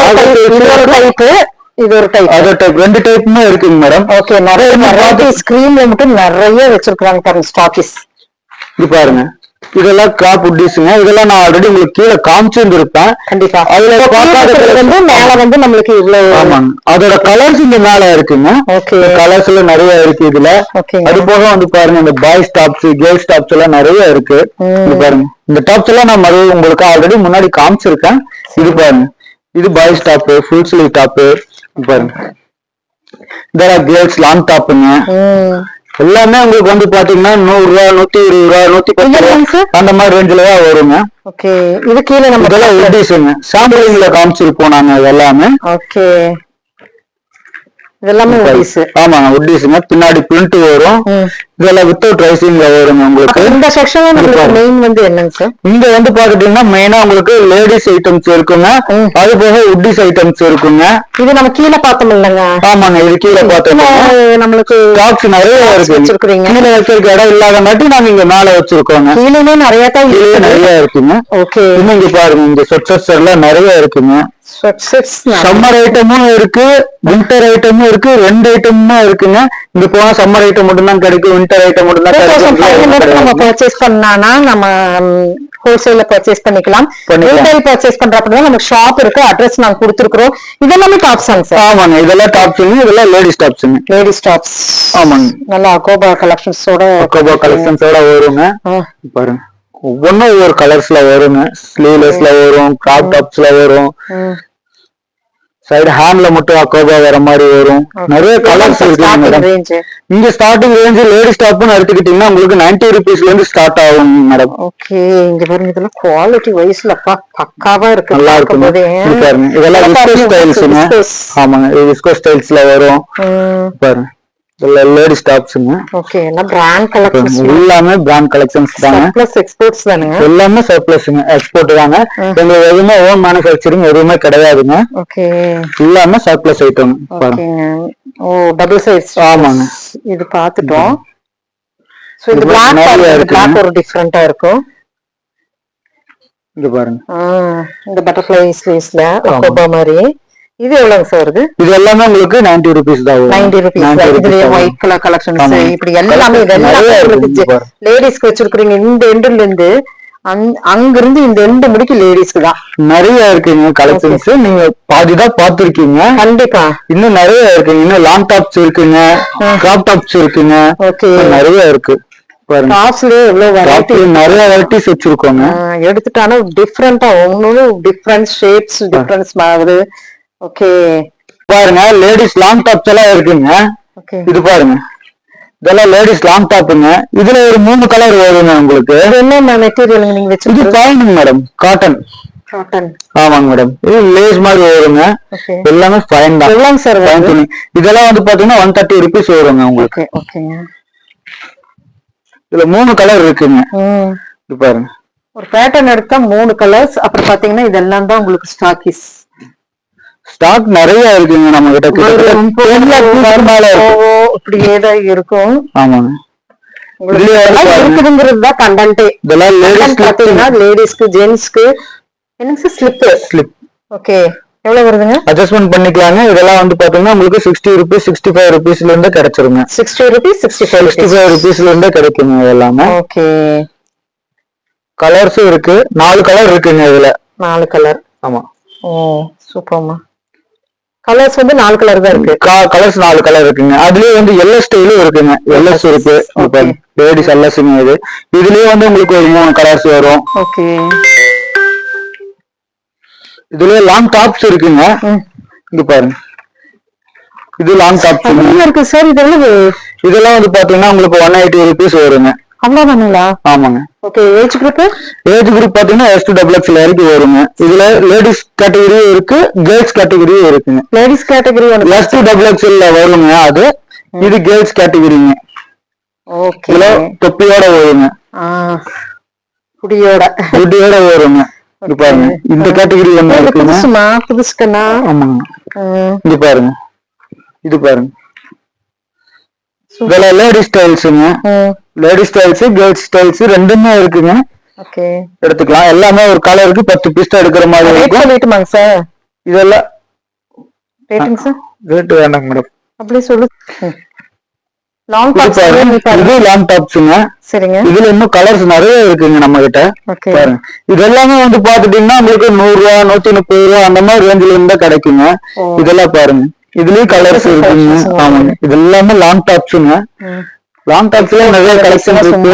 ஒரு டைப், இது ஒரு டைப். அதர் டைப் 2 டைப்புமே இருக்குங்க மேடம். ஓகே. நிறைய ஸ்கிரீன்ல மட்டும் நிறைய வச்சிருக்காங்க பாருங்க ஸ்டாக்கிஸ். இது பாருங்க, இதெல்லாம் கிராப் உட்டீஸ்ங்க. இதெல்லாம் நான் ஆல்ரெடி உங்களுக்கு கீழே காமிச்சிருந்திருப்பேன். கண்டிப்பா. அதுல வந்து மேல வந்து நம்மளுக்கு இவ்வளவு. ஆமாங்க, அதோட கலர்ஸ் இங்க மேல இருக்குங்க. ஓகே. கலர்ஸ் எல்லாம் நிறைய இருக்கு இதுல. அது போக வந்து பாருங்க, இந்த பாய்ஸ் டாப்ஸ் கேர்ள்ஸ் டாப்ஸ் எல்லாம் நிறைய இருக்கு. இது பாருங்க, இந்த டாப்ஸ் எல்லாம் நான் உங்களுக்கு ஆல்ரெடி முன்னாடி காமிச்சிருக்கேன். இது பாருங்க, இது boys top, full sleeve top. பாருங்க, இதெல்லாம் கேர்ள்ஸ் லாங் டாப்புங்க. எல்லாமே உங்களுக்கு வந்து பாத்தீங்கன்னா 100 ரூபா 120 ரூபா 110 அந்த மாதிரி ரேஞ்சில தான் வருங்க. ஓகே. இது கீழே நம்ம இதெல்லாம் உட்டீஸ்ங்க, சாம்பிளிங்ல காமிச்சிருப்போம் நாங்க எல்லாமே. ஓகே. இதெல்லாமே உட்டீஸ். ஆமாங்க, உட்டீஸ்ங்க. பின்னாடி பிரிண்ட் வரும். இதெல்லாம் வித்தவுட் ரைசிங்ல வருங்க உங்களுக்கு. இந்த செக்ஷன்ல நமக்கு மெயின் வந்து என்னங்க சார்? இங்க வந்து பாத்துட்டீங்கன்னா மெயினா உங்களுக்கு லேடிஸ் ஐட்டம்ஸ் இருக்குங்க, அது போக உட்டீஸ் ஐட்டம்ஸ் இருக்குங்க. இது நம்ம கீழே பார்த்தோம் இல்லங்க? ஆமாங்க, இது கீழே பார்த்தோம். நம்மளுக்கு ஸ்டாக்ஸ் நிறைய இருக்கு. கீழே வைக்கிறதுக்கு இடம் இல்லாதங்காட்டி நாங்க இங்க மேல வச்சிருக்கோங்க. கீழே நிறைய தான் நிறைய இருக்குங்க. ஓகே. இன்னும் இங்க பாருங்க, இங்க ஸ்வெட்ஷர்ட்ஸ் எல்லாம் நிறைய இருக்குங்க. சம்மர் ஐட்டமும் இருக்கு, வின்டர் ஐட்டமும் இருக்கு, 2 ஐட்டமும் இருக்குங்க. இங்க போனா சம்மர் ஐட்டம் மட்டும் தான் கிடைக்கும், வின்டர் ஐட்டம் மட்டும் தான் கிடைக்கும். நம்ம பர்ச்சேஸ் பண்ணானா நம்ம ஹோல்சேல்ல பர்ச்சேஸ் பண்ணிக்கலாம். ரீட்டைல் பர்ச்சேஸ் பண்றப்ப நமக்கு ஷாப் இருக்கு, அட்ரஸ் நாங்க கொடுத்துருக்கோம். இதெல்லாமே டாப்ஸ் சார்? ஆமாங்க, இதெல்லாம் டாப்ஸுங்க, இதெல்லாம் லேடிஸ் டாப்ஸுங்க. Ladies tops. ஆமாங்க, நல்லா அகோபா கலெக்ஷன்ஸோட வருங்க. பாருங்க, ஒவ்வொன்னும் ஒவ்வொரு கலர்ஸ்ல வருங்க. ஸ்லீவ்லெஸ்ல வரும், கிராப் டாப்ஸ்ல வரும், சைடு ஹேண்ட்ல மட்டும் அக்கோபா வர மாதிரி வரும். நிறைய கலர்ஸ் இருக்கு. இங்க ஸ்டார்டிங் ரேஞ்ச் லேடிஸ் டாப்னு எடுத்துக்கிட்டீங்கன்னா உங்களுக்கு 90 ருபீஸ்ல இருந்து ஸ்டார்ட் ஆகும் மேடம். ஓகே. இங்க பாருங்க, இதெல்லாம் குவாலிட்டி வைஸ்ல பக்காவா இருக்கு. நல்லா இருக்கு பாருங்க. இதெல்லாம் விஸ்கோ ஸ்டைல்ஸ்ங்க. ஆமாங்க, இது விஸ்கோ ஸ்டைல்ஸ்ல வரும். பாருங்க, லேடிஸ் டாப்ஸ்ங்க. ஓகே. எல்லாம் பிராண்ட் கலெக்ஷன்ஸ். எல்லாமே பிராண்ட் கலெக்ஷன்ஸ் தாங்க. சர்ப்ளஸ் எக்ஸ்போர்ட்ஸ் தானங்க? எல்லாமே சர்ப்ளஸ்ங்க, எக்ஸ்போர்ட் தாங்க. எங்க எதுவுமே ஓன் மேனுஃபேக்சரிங் எதுவுமே கிடையாதுங்க. ஓகே. எல்லாமே சர்ப்ளஸ் ஐட்டம். ஓகேங்க. ஓ, டபுள் சைஸ். ஆமாங்க, இது பாத்துட்டோம். சோ இது பிளாக் ஒரு டிஃபரண்டா இருக்கும். இங்க பாருங்க, இந்த பட்டர்ஃப்ளை ஸ்லீவ்ஸ்ல அக்கோபா மாதிரி. இது எவ்வளவு சார் வருது? இது எல்லாமே உங்களுக்கு 90 ருபீஸ் தான். 90 ருபீஸ். இதுலயே ஒயிட் கலர் கலெக்ஷன்ஸ் இப்படி எல்லாமே லேடிஸ்க்கு வச்சிருக்கீங்க. இந்த எண்டுல இருந்து அங்க இருந்து இந்த எண்டு முடிக்கு லேடிஸ்க்கு தான் நிறைய இருக்குங்க கலெக்ஷன்ஸ். நீங்க பாதிதான் பாத்துருக்கீங்க. கண்டிப்பா. இன்னும் நிறைய இருக்குங்க. இன்னும் லாங் டாப்ஸ் இருக்குங்க, கிராப் டாப்ஸ் இருக்குங்க. ஓகே, நிறைய இருக்கு. நிறைய வெரைட்டிஸ் வச்சிருக்கோங்க. எடுத்துட்டானா டிஃபரெண்டா ஒவ்வொன்னு டிஃபரண்ட் ஷேப்ஸ் டிஃபரன்ஸ் ஆகுது. ஓகே. பாருங்க, லேடிஸ் லாங் டாப்ஸ் எல்லாம் இருக்குங்க. இது பாருங்க, இதெல்லாம் லேடிஸ் லாங் டாப்புங்க. இதுல ஒரு 3 கலர் வருங்க உங்களுக்கு. என்ன மெட்டீரியல் நீங்க இது ஃபைன் மேடம், காட்டன். ஆமாங்க மேடம். இது லேஸ் மாதிரி வருங்க. எல்லாமே ஃபைன் தான். எவ்வளவு சார் துணி? இதெல்லாம் வந்து பாத்தீங்கன்னா 130 rupees வருங்க உங்களுக்கு. ஓகேங்க. இதுல 3 கலர் இருக்குங்க. இது பாருங்க. ஒரு பேட்டர்ன் எடுத்தா 3 கலர்ஸ். அப்புறம் பாத்தீங்கன்னா இதெல்லாம் தான் உங்களுக்கு ஸ்டாக் நிறைய இருக்குங்க நம்ம கிட்ட. இப்படியே தான் இருக்கும். ஆமாங்க. இருக்குதுங்கிறது தான் கண்டென்ட்டே. இதெல்லாம் பாத்தீங்கன்னா லேடிஸ்க்கு ஜென்ஸ்க்கு என்னங்க ஸ்லிப். ஓகே, எவ்வளவு வருதுங்க? அட்ஜஸ்ட்மெண்ட் பண்ணிக்கலாங்க. இதெல்லாம் வந்து பாத்தீங்கன்னா உங்களுக்கு 60 rupees 65 rupeesல இருந்து கிடைச்சிருங்க. 60 rupees 65 rupeesல இருந்து கிடைக்குங்க எல்லாமே. ஓகே. கலர்ஸ் இருக்கு. 4 கலர் இருக்குங்க இதுல. 4 கலர். ஆமா. ஓ சூப்பர்மா. கலர்ஸ் வந்து 4 கலர் தான் இருக்கு. கலர்ஸ் 4 கலர் இருக்குங்க. அதுலயே வந்து எல்லோ ஸ்டைலும் இருக்குங்க. எல்லோஸ் இருக்கு. லேடிஸ் எல்லோஸ்ங்க இது. இதுலயே வந்து உங்களுக்கு ஒரு 3 கலர்ஸ் வரும். ஓகே. இதுலயே லாங் டாப்ஸ் இருக்குங்க. இங்க பாருங்க. இது லாங் டாப்ஸ் இருக்கு சார். இதெல்லாம் வந்து பாத்தீங்கன்னா உங்களுக்கு 180 rupees வருங்க. அவ்வளவுதானுங்களா? ஆமாங்க. ஓகே. ஏஜ் குரூப் பாத்தீங்கன்னா S2XX வரைக்கும் வருங்க. இதுல லேடிஸ் கேட்டகரியும் இருக்கு, கேர்ள்ஸ் கேட்டகரியும் இருக்குங்க. லேடிஸ் கேட்டகரி S2XX வருங்க. அது இது கேர்ள்ஸ் கேட்டகரிங்க. ஓகே. இதுல தொப்பியோட வருங்க. குடியோட வருங்க. இது பாருங்க. இந்த கேட்டகரி ஒண்ணு இருக்குங்க. புதுசுக்கண்ணா. ஆமாங்க. இது பாருங்க. இது பாருங்க. இதெல்லாம் லேடிஸ் ஸ்டைல்ஸுங்க. லேடிஸ் ஸ்டைல்ஸ், கேர்ள்ஸ் ஸ்டைல்ஸ் ரெண்டுமே இருக்குங்க. ஓகே. எடுத்துக்கலாம். எல்லாமே ஒரு கலருக்கு 10 பீஸ் எடுக்கிற மாதிரி இருக்கும். ரேட்டுமாங்க சார்? இதெல்லாம் ரேட்டுங்க சார்? ரேட் வேண்டாங்க மேடம். அப்படியே சொல்லு. Long tops. இது லாங் டாப்ஸ்ங்க. சரிங்க. இதுல இன்னும் கலர்ஸ் நிறைய இருக்குங்க நம்ம கிட்ட. பாருங்க. இது எல்லாமே வந்து பாத்துட்டீங்கன்னா உங்களுக்கு 100 ரூபாய் 130 ரூபாய் அந்த மாதிரி ரேஞ்சில இருந்தா கிடைக்குங்க. இதெல்லாம் பாருங்க. இதுலயும் கலர்ஸ் இருக்குங்க. ஆமாங்க. இது எல்லாமே லாங் டாப்ஸ்ங்க. லாங் டாப்ஸ்ல நிறைய கலெக்ஷன் இருக்கு.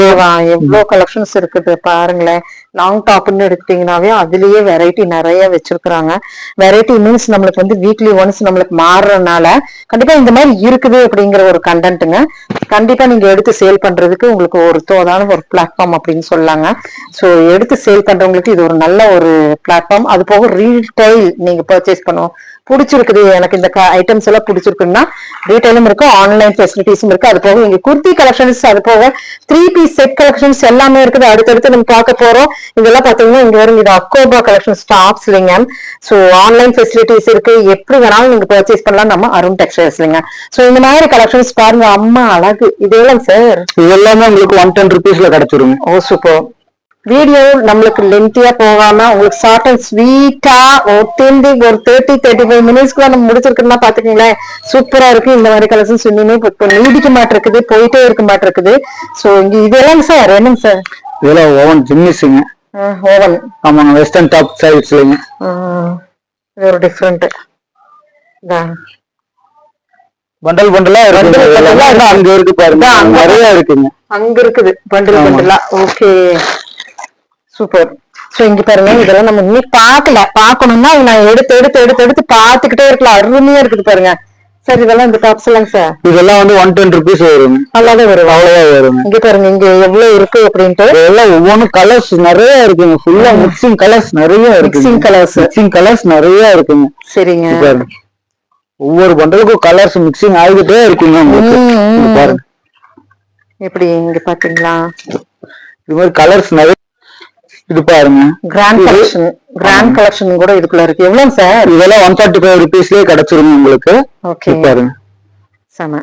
எவ்வளவு கலெக்ஷன்ஸ் இருக்குது பாருங்களேன். லாங் டாப்னு எடுத்தீங்கன்னாவே அதுலயே வெரைட்டி நிறைய வச்சிருக்காங்க. வெரைட்டி மீன்ஸ் நம்மளுக்கு வந்து வீக்லி ஒன்ஸ் நம்மளுக்கு மாறுறதுனால கண்டிப்பா இந்த மாதிரி இருக்குது அப்படிங்கிற ஒரு கண்டென்ட்டுங்க. கண்டிப்பா நீங்க எடுத்து சேல் பண்றதுக்கு உங்களுக்கு ஒரு தோதான ஒரு பிளாட்ஃபார்ம் அப்படின்னு சொல்லாங்க. சோ எடுத்து சேல் பண்றவங்களுக்கு இது ஒரு நல்ல ஒரு பிளாட்ஃபார்ம். அது போக ரீட்டைல் நீங்க பர்ச்சேஸ் பண்ணுவோம் பிடிச்சிருக்குது, எனக்கு இந்த ஐட்டம்ஸ் எல்லாம் பிடிச்சிருக்குன்னா ரீட்டைலும் இருக்கு, ஆன்லைன் ஃபெசிலிட்டிஸும் இருக்கு. அது போக இங்க குர்த்தி கலெக்ஷன்ஸ், அது போக 3 பீஸ் செட் கலெக்ஷன்ஸ் எல்லாமே இருக்குது. அடுத்தடுத்து நம்ம பார்க்க போறோம். இதெல்லாம் பாத்தீங்கன்னா இங்க வரும் இது அக்கோபா கலெக்ஷன்ஸ் டாப்ஸ் இல்லைங்க. சோ ஆன்லைன் ஃபெசிலிட்டிஸ் இருக்கு. எப்படி வேணாலும் நீங்க பர்ச்சேஸ் பண்ணலாம் நம்ம அருண் டெக்ஸ்டைல்ஸ் இல்லைங்க. சோ இந்த மாதிரி கலெக்ஷன்ஸ் பாருங்க. அம்மா அழகு. இதெல்லாம் சார் இது எல்லாமே உங்களுக்கு 110 rupeesல கிடைச்சிருங்க. ஓ சூப்பர். வீடியோ நம்மளுக்கு லென்த்தியா போகாம உங்களுக்கு ஷார்ட் அண்ட் ஸ்வீட்டா ஒரு 30-35 மினிட்ஸ்க்குள்ள நம்ம முடிச்சிருக்கோம்னா பாத்துக்கீங்களேன். சூப்பரா இருக்கு. இந்த மாதிரி கலெக்ஷன்ஸ் இன்னுமே நீடிக்க மாட்டிருக்குது, போயிட்டே இருக்க மாட்டிருக்குது. சோ இங்க இதெல்லாம் சார் என்னங்க சார்? இதெல்லாம் ஓவன் ஜிம்மிஸ்ங்க. ஓவன். ஆமாங்க. வெஸ்டர்ன் டாப் சைட்ஸ்லங்க. இது ஒரு டிஃபரெண்ட் பண்டல் பண்டலா இருக்கு. அங்க இருக்கு பாருங்க. நிறைய இருக்குங்க. அங்க இருக்குது பண்டல் பண்டலா. Okay super. சோ இங்க பாருங்க. இதெல்லாம் நம்ம இன்னும் பாக்கணும்னா நான் எடுத்து பாத்துக்கிட்டே இருக்கலாம். அருமையா இருக்குது பாருங்க சார். இதெல்லாம் இந்த டாப்ஸ் எல்லாம் சார் இதெல்லாம் வந்து 110 rupees வரும். நல்லாதான் வரும். அவ்வளவுதான் வரும். இங்க பாருங்க இங்க எவ்வளவு இருக்கு அப்படின்ட்டு. இதெல்லாம் ஒவ்வொன்றும் கலர்ஸ் நிறைய இருக்குங்க. ஃபுல்லா மிக்சிங் கலர்ஸ் நிறைய இருக்கு. மிக்சிங் கலர்ஸ் நிறைய இருக்குங்க. சரிங்க. ஒவ்வொரு பண்டலுக்கும் கலர்ஸ் மிக்சிங் ஆகிட்டே இருக்குங்க. பாருங்க எப்படி இங்க பாத்தீங்களா இது மாதிரி கலர்ஸ் நிறைய. இது பாருங்க கிராண்ட் கலெக்ஷன் கூட இதுக்குள்ள இருக்கு. எவ்வளவு சார்? இதெல்லாம் 135 rupeesலயே கிடைச்சிருங்க உங்களுக்கு. ஓகே பாருங்க. சம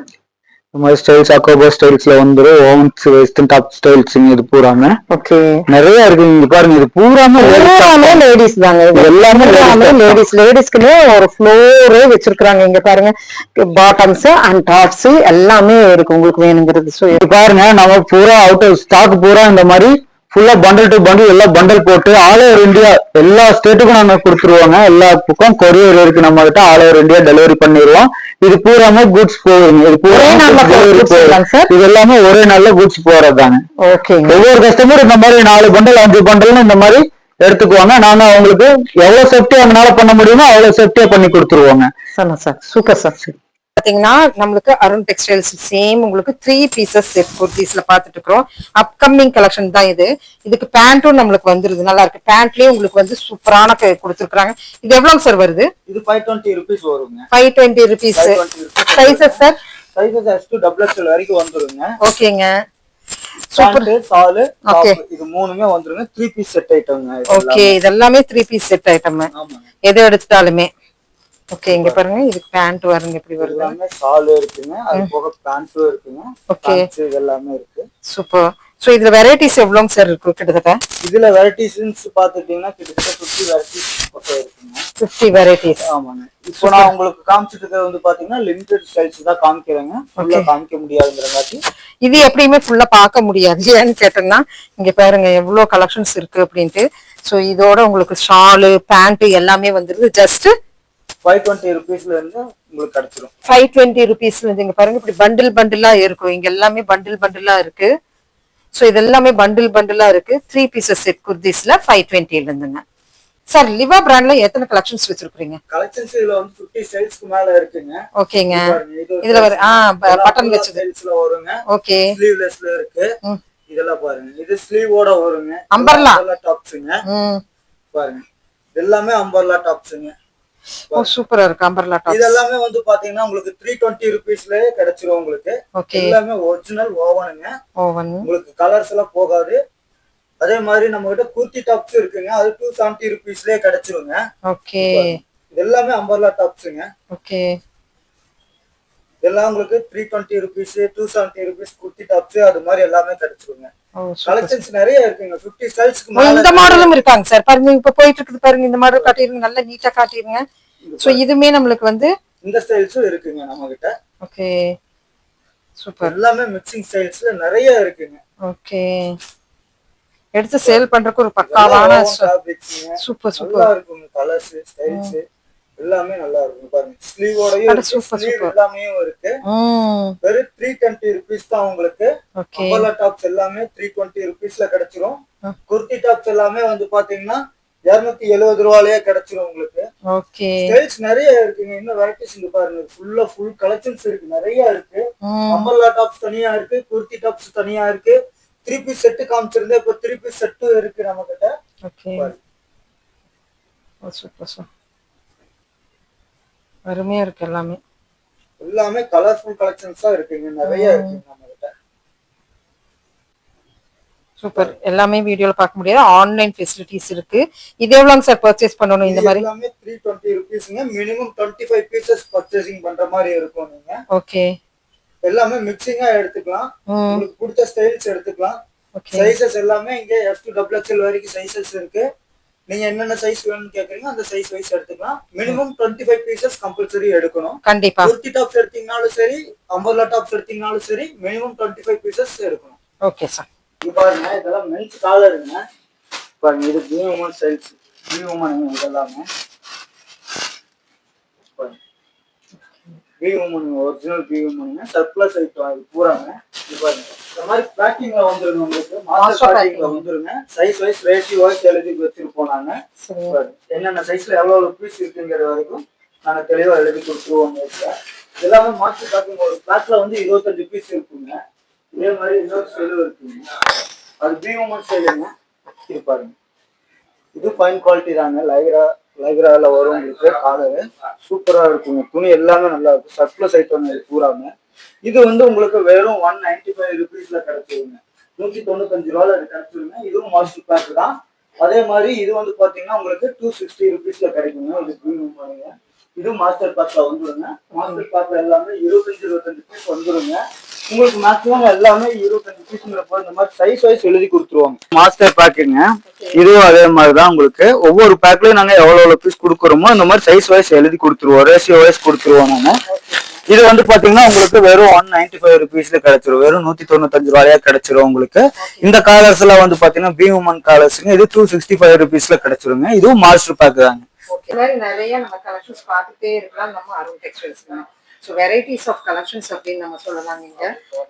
இந்த மாதிரி ஸ்டைல்ஸ் அக்கோபா ஸ்டைல்ஸ்ல வந்துரும். ஓவன்ஸ் வெஸ்டர்ன் டாப் ஸ்டைல்ஸ் இது பூராமே ஓகே நிறைய இருக்கு. இங்க பாருங்க. இது பூராமே லேடிஸ் தாங்க. எல்லாமே லேடிஸ்க்குன்னே ஒரு ஃப்ளோரே வச்சிருக்காங்க. இங்க பாருங்க பாட்டம்ஸ் அண்ட் டாப்ஸ் எல்லாமே இருக்கு உங்களுக்கு வேணுங்கிறது. சோ இது பாருங்க நம்ம பூரா அவுட் ஆஃப் ஸ்டாக் பூரா இந்த மாதிரி ஃபுல்லா பண்டல் டு பண்டல் எல்லாம் பண்டல் போட்டு ஆல் ஓவர் இந்தியா எல்லா ஸ்டேட்டுக்கும் நாங்க கொடுத்துருவோங்க. எல்லா பக்கம் கொரியர் இருக்கு நம்ம கிட்ட. ஆல் ஓவர் இந்தியா டெலிவரி பண்ணிடுவோம். இது பூராமே குட்ஸ் போகுங்க. இது பூரா டெலிவரி போகுது. இது எல்லாமே ஒரே நாள்ல குட்ஸ் போறதுதாங்க. ஒவ்வொரு கஸ்டமர் இந்த மாதிரி 4 பண்டல் 5 பண்டல்னு இந்த மாதிரி எடுத்துக்குவாங்க. நாங்க அவங்களுக்கு எவ்வளவு சேஃப்டியா அவங்களால பண்ண முடியுமோ அவ்வளவு சேஃப்டியா பண்ணி கொடுத்துருவோங்க. Super sir. பாத்தீங்கன்னா நம்மளுக்கு அருண் டெக்ஸ்டைல்ஸ் சேம் உங்களுக்கு 3 பீசஸ் செட் குர்தீஸ்ல பாத்துட்டு இருக்கோம். அப்கமிங் கலெக்ஷன் தான் இது. இதுக்கு பேண்ட்டும் நம்மளுக்கு வந்துருது, நல்லா இருக்கு. பேண்ட்லயே உங்களுக்கு வந்து சூப்பரான கொடுத்துருக்காங்க. இது எவ்வளவு சார் வருது? இது 520 rupees வருங்க. 520 rupees. Sizes sir? Sizes S to XXL வரைக்கும் வந்துருங்க. ஓகேங்க. சூப்பர். சால் இது மூணுமே வந்துருங்க. 3 பீஸ் செட் ஐட்டம்ங்க. ஓகே, இதெல்லாமே 3 பீஸ் செட் ஐட்டம். எதை எடுத்துட்டாலுமே ஓகே. இங்க பாருங்க, இதுக்கு பேண்ட் வருங்க, எப்படி வருது. எல்லாமே சால் இருக்குங்க, அது போக பேண்ட்டும் இருக்குங்க. ஓகே, இது எல்லாமே இருக்கு. சூப்பர். சோ இதுல வெரைட்டிஸ் எவ்வளவுங்க சார் இருக்கு கிட்டத்தட்ட? இதுல வெரைட்டிஸ்ன்னு பாத்துட்டீங்கன்னா கிட்டத்தட்ட 50 வெரைட்டிஸ் பக்கம் இருக்குங்க. 50 வெரைட்டிஸ். ஆமாங்க. இப்போ நான் உங்களுக்கு காமிச்சிட்டு இருக்கிறது வந்து பாத்தீங்கன்னா லிமிடெட் ஸ்டைல்ஸ் தான் காமிக்கிறேங்க. ஃபுல்லா காமிக்க முடியாதுங்கறங்காட்டி இது எப்படியுமே ஃபுல்லா பார்க்க முடியாது. ஏன்னு கேட்டீங்கன்னா இங்க பாருங்க எவ்வளவு கலெக்ஷன்ஸ் இருக்கு அப்படின்ட்டு. சோ இதோட உங்களுக்கு ஷால் பேண்ட் எல்லாமே வந்துருது. ஜஸ்ட் 520 rupeesல இருந்து உங்களுக்கு கிடைச்சிரும். 520 rupeesல இருந்து இங்க பாருங்க இப்படி பண்டில் பண்டிலா இருக்கும். இங்க எல்லாமே பண்டில் பண்டிலா இருக்கு. சோ இது எல்லாமே பண்டில் பண்டிலா இருக்கு. 3 பீசஸ் செட் குர்தீஸ்ல 520ல இருந்துங்க. சார் லிவா பிராண்ட்ல எத்தனை கலெக்ஷன்ஸ் வச்சிருக்கீங்க? கலெக்ஷன்ஸ் இதுல வந்து 50 ஸ்டைல்ஸ்க்கு மேல இருக்குங்க. ஓகேங்க. இதுல வர பட்டன் வெச்ச ஸ்டைல்ஸ்ல வருங்க. ஓகே. ஸ்லீவ்லெஸ்ல இருக்கு. இதெல்லாம் பாருங்க. இது ஸ்லீவோட வருங்க. அம்பர்லா டாப்ஸ்ங்க. பாருங்க. எல்லாமே அம்பர்லா டாப்ஸ்ங்க. ஓ சூப்பரா இருக்கு அம்பர்லா டாப்ஸ். இது எல்லாமே வந்து பாத்தீங்கன்னா உங்களுக்கு 320 rupeesலயே கிடைச்சிரும் உங்களுக்கு. எல்லாமே ஒரிஜினல் ஓவனுங்க. ஓவன். உங்களுக்கு கலர்ஸ் எல்லாம் போகாது. அதே மாதிரி நம்ம கிட்ட குர்த்தி டாப்ஸ் இருக்குங்க. அது 270 rupeesலயே கிடைச்சிருங்க. ஓகே. இது எல்லாமே அம்பர்லா டாப்ஸ்ங்க. ஓகே. இதெல்லாம் உங்களுக்கு 320 rupees 270 rupees குர்த்தி டாப்ஸ் அது மாதிரி எல்லாமே கிடைச்சிருங்க. கலெக்ஷன்ஸ் நிறைய இருக்குங்க. 50 ஸ்டைல்ஸ்க்கு மேல இந்த மாடலும் இருக்காங்க சார். பாருங்க இப்ப போயிட்டு இருக்குது பாருங்க. இந்த மாடல் காட்டிருங்க, நல்ல நீட்டா காட்டிருங்க. சோ இதுமே நமக்கு வந்து இந்த ஸ்டைல்ஸும் இருக்குங்க நம்ம கிட்ட. Okay super. எல்லாமே மிக்சிங் ஸ்டைல்ஸ்ல நிறைய இருக்குங்க. ஓகே. எடுத்து சேல் பண்றதுக்கு ஒரு பக்காவான சூப்பர் சூப்பர் நல்லா இருக்குங்க. கலர்ஸ் ஸ்டைல்ஸ் எல்லாமே நல்லா இருக்கும். பாருங்க ஸ்லீவோடயும் ஸ்லீவ் எல்லாமே இருக்கு. வெறும் 320 rupees தான் உங்களுக்கு. அம்பர்லா டாப்ஸ் எல்லாமே 320 rupeesல கிடைச்சிரும். குர்த்தி டாப்ஸ் எல்லாமே வந்து பாத்தீங்கன்னா 270 ரூபாயிலேயே கிடைச்சிரும் உங்களுக்கு. ஓகே. ஸ்டைல்ஸ் நிறைய இருக்குங்க. இன்னும் வெரைட்டிஸ் இங்க பாருங்க. ஃபுல் கலெக்ஷன்ஸ் இருக்கு, நிறைய இருக்கு. அம்பர்லா டாப்ஸ் தனியா இருக்கு, குர்த்தி டாப்ஸ் தனியா இருக்கு. 3 பீஸ் செட் காமிச்சிருந்தேன், இப்ப 3 பீஸ் செட்டும் இருக்கு நம்ம கிட்ட. ஓகே. Super super. அருமையா இருக்கு எல்லாமே. எல்லாமே கலர்ஃபுல் கலெக்ஷன்ஸா இருக்குங்க. நிறைய இருக்கு நம்ம கிட்ட. சூப்பர். எல்லாமே வீடியோல பார்க்க முடியாது, ஆன்லைன் ஃபெசிலிட்டிஸ் இருக்கு. இது எவ்வளவுங்க சார் பர்ச்சேஸ் பண்ணனும்? இந்த மாதிரி எல்லாமே 320 rupeesங்க. மினிமம் 25 பீசஸ் பர்ச்சேசிங் பண்ற மாதிரி இருக்கும் நீங்க. ஓகே. எல்லாமே மிக்சிங்கா எடுத்துக்கலாம். உங்களுக்கு பிடிச்ச ஸ்டைல்ஸ் எடுத்துக்கலாம். சைஸஸ் எல்லாமே இங்க S to XXL வரைக்கும் சைஸஸ் இருக்கு. நீங்க என்னென்ன சைஸ் வேணும்னு கேக்குறீங்க அந்த சைஸ் வைஸ் எடுத்துக்கலாம். மினிமம் 25 பீசஸ் கம்பல்சரி எடுக்கணும். கண்டிப்பா. குர்த்தி டாப்ஸ் எடுத்தீங்கனாலும் சரி, அம்பர்லா டாப்ஸ் எடுத்தீங்கனாலும் சரி, மினிமம் 25 பீசஸ் எடுக்கணும். Okay sir. இது பாருங்க, இதெல்லாம் மென்ஸ் காலருங்க. பாருங்க, இது B woman styles. B woman இதெல்லாமே B woman original B woman surplus item அது பூராங்க. இது பாருங்க, இந்த மாதிரி பேக்கிங்ல வந்துருங்க. உங்களுக்கு மாஸ்டர் பேக்கிங்ல வந்துருங்க. சைஸ் வைஸ் ரேஷியோ வைஸ் எழுதி வச்சிருப்போம் நாங்க. என்னென்ன சைஸ்ல எவ்வளவு பீஸ் இருக்குங்கிற வரைக்கும் நாங்க தெளிவா எழுதி கொடுத்துருவோம். எல்லாமே மாஸ்டர் பேக்கிங். ஒரு பேக்ல வந்து 25 பீஸ் இருக்குங்க. இதே மாதிரி இன்னொரு ஸ்டைலும் இருக்குங்க. அது பி உமன் ஸ்டைலுங்க. இது பாருங்க, இது ஃபைன் குவாலிட்டி தாங்க. லைக்ரால வரும் உங்களுக்கு. காலரு சூப்பரா இருக்குங்க. துணி எல்லாமே நல்லா இருக்கும். சர்ப்ளஸ் ஐட்டம் பூராங்க. இது வந்து உங்களுக்கு வெறும் 195 rupeesல கிடைச்சிருங்க. 195 ரூபாயில கிடைச்சிருங்க. இதுவும் மாஸ்டர் பேக் தான். அதே மாதிரி இது வந்து பாத்தீங்கன்னா உங்களுக்கு 260 rupeesல கிடைக்குங்க. இது ப்ரீமியம் பண்ணுங்க. இது மாஸ்டர் பேக்ல வந்துருங்க. மாஸ்டர் பேக்ல எல்லாமே 25 பீஸ் வந்துருங்க. உங்களுக்கு மேக்ஸிமம் எல்லாமே 25 பீஸ்ங்கிறப்போ இந்த மாதிரி சைஸ் வைஸ் எழுதி கொடுத்துருவாங்க. மாஸ்டர் பேக்குங்க. இதுவும் அதே மாதிரிதான். உங்களுக்கு ஒவ்வொரு பேக்லயும் நாங்க எவ்வளவு பீஸ் கொடுக்குறோமோ இந்த மாதிரி சைஸ் வைஸ் எழுதி கொடுத்துருவோம். ரேஷியோ வைஸ் கொடுத்துருவோம் நாங்க. இது வந்து பாத்தீங்கன்னா உங்களுக்கு வெறும் 195 rupeesல கிடைச்சிரும். வெறும் 195 ரூபாயா கிடைச்சிரும் உங்களுக்கு. இந்த காலர்ஸ் எல்லாம் வந்து பாத்தீங்கன்னா பி உமன் காலர்ஸ்ங்க. இது 265 rupeesல கிடைச்சிருங்க. இதுவும் மாஸ்டர் பேக் தாங்க. நிறைய நம்ம கலெக்ஷன்ஸ் பார்த்துட்டே இருக்கலாம் நம்ம அருண் டெக்ஸ்டைல்ஸ்ல. ஸோ வெரைட்டிஸ் ஆஃப் கலெக்ஷன்ஸ் அப்படின்னு நம்ம சொல்லலாம். நீங்க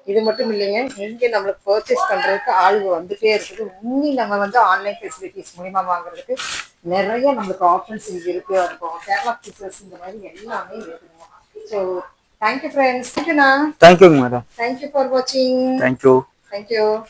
இது மட்டும் இல்லைங்க, இங்கே நம்மளுக்கு பர்ச்சேஸ் பண்றதுக்கு ஆளுங்க வந்துட்டே இருக்குது. இன்னும் நம்ம வந்து ஆன்லைன் ஃபெசிலிட்டிஸ் மூலியமா வாங்குறதுக்கு நிறைய நம்மளுக்கு ஆப்ஷன்ஸ் இங்க இருக்கு. அதுக்கும் கேட்லாக் பீசஸ் இந்த மாதிரி எல்லாமே இருக்குங்க. So thank you friends. தேங்க்யூண்ணா. தேங்க்யூங்க மேடம். தேங்க்யூ ஃபார் வாட்சிங். தேங்க்யூ. தேங்க்யூ.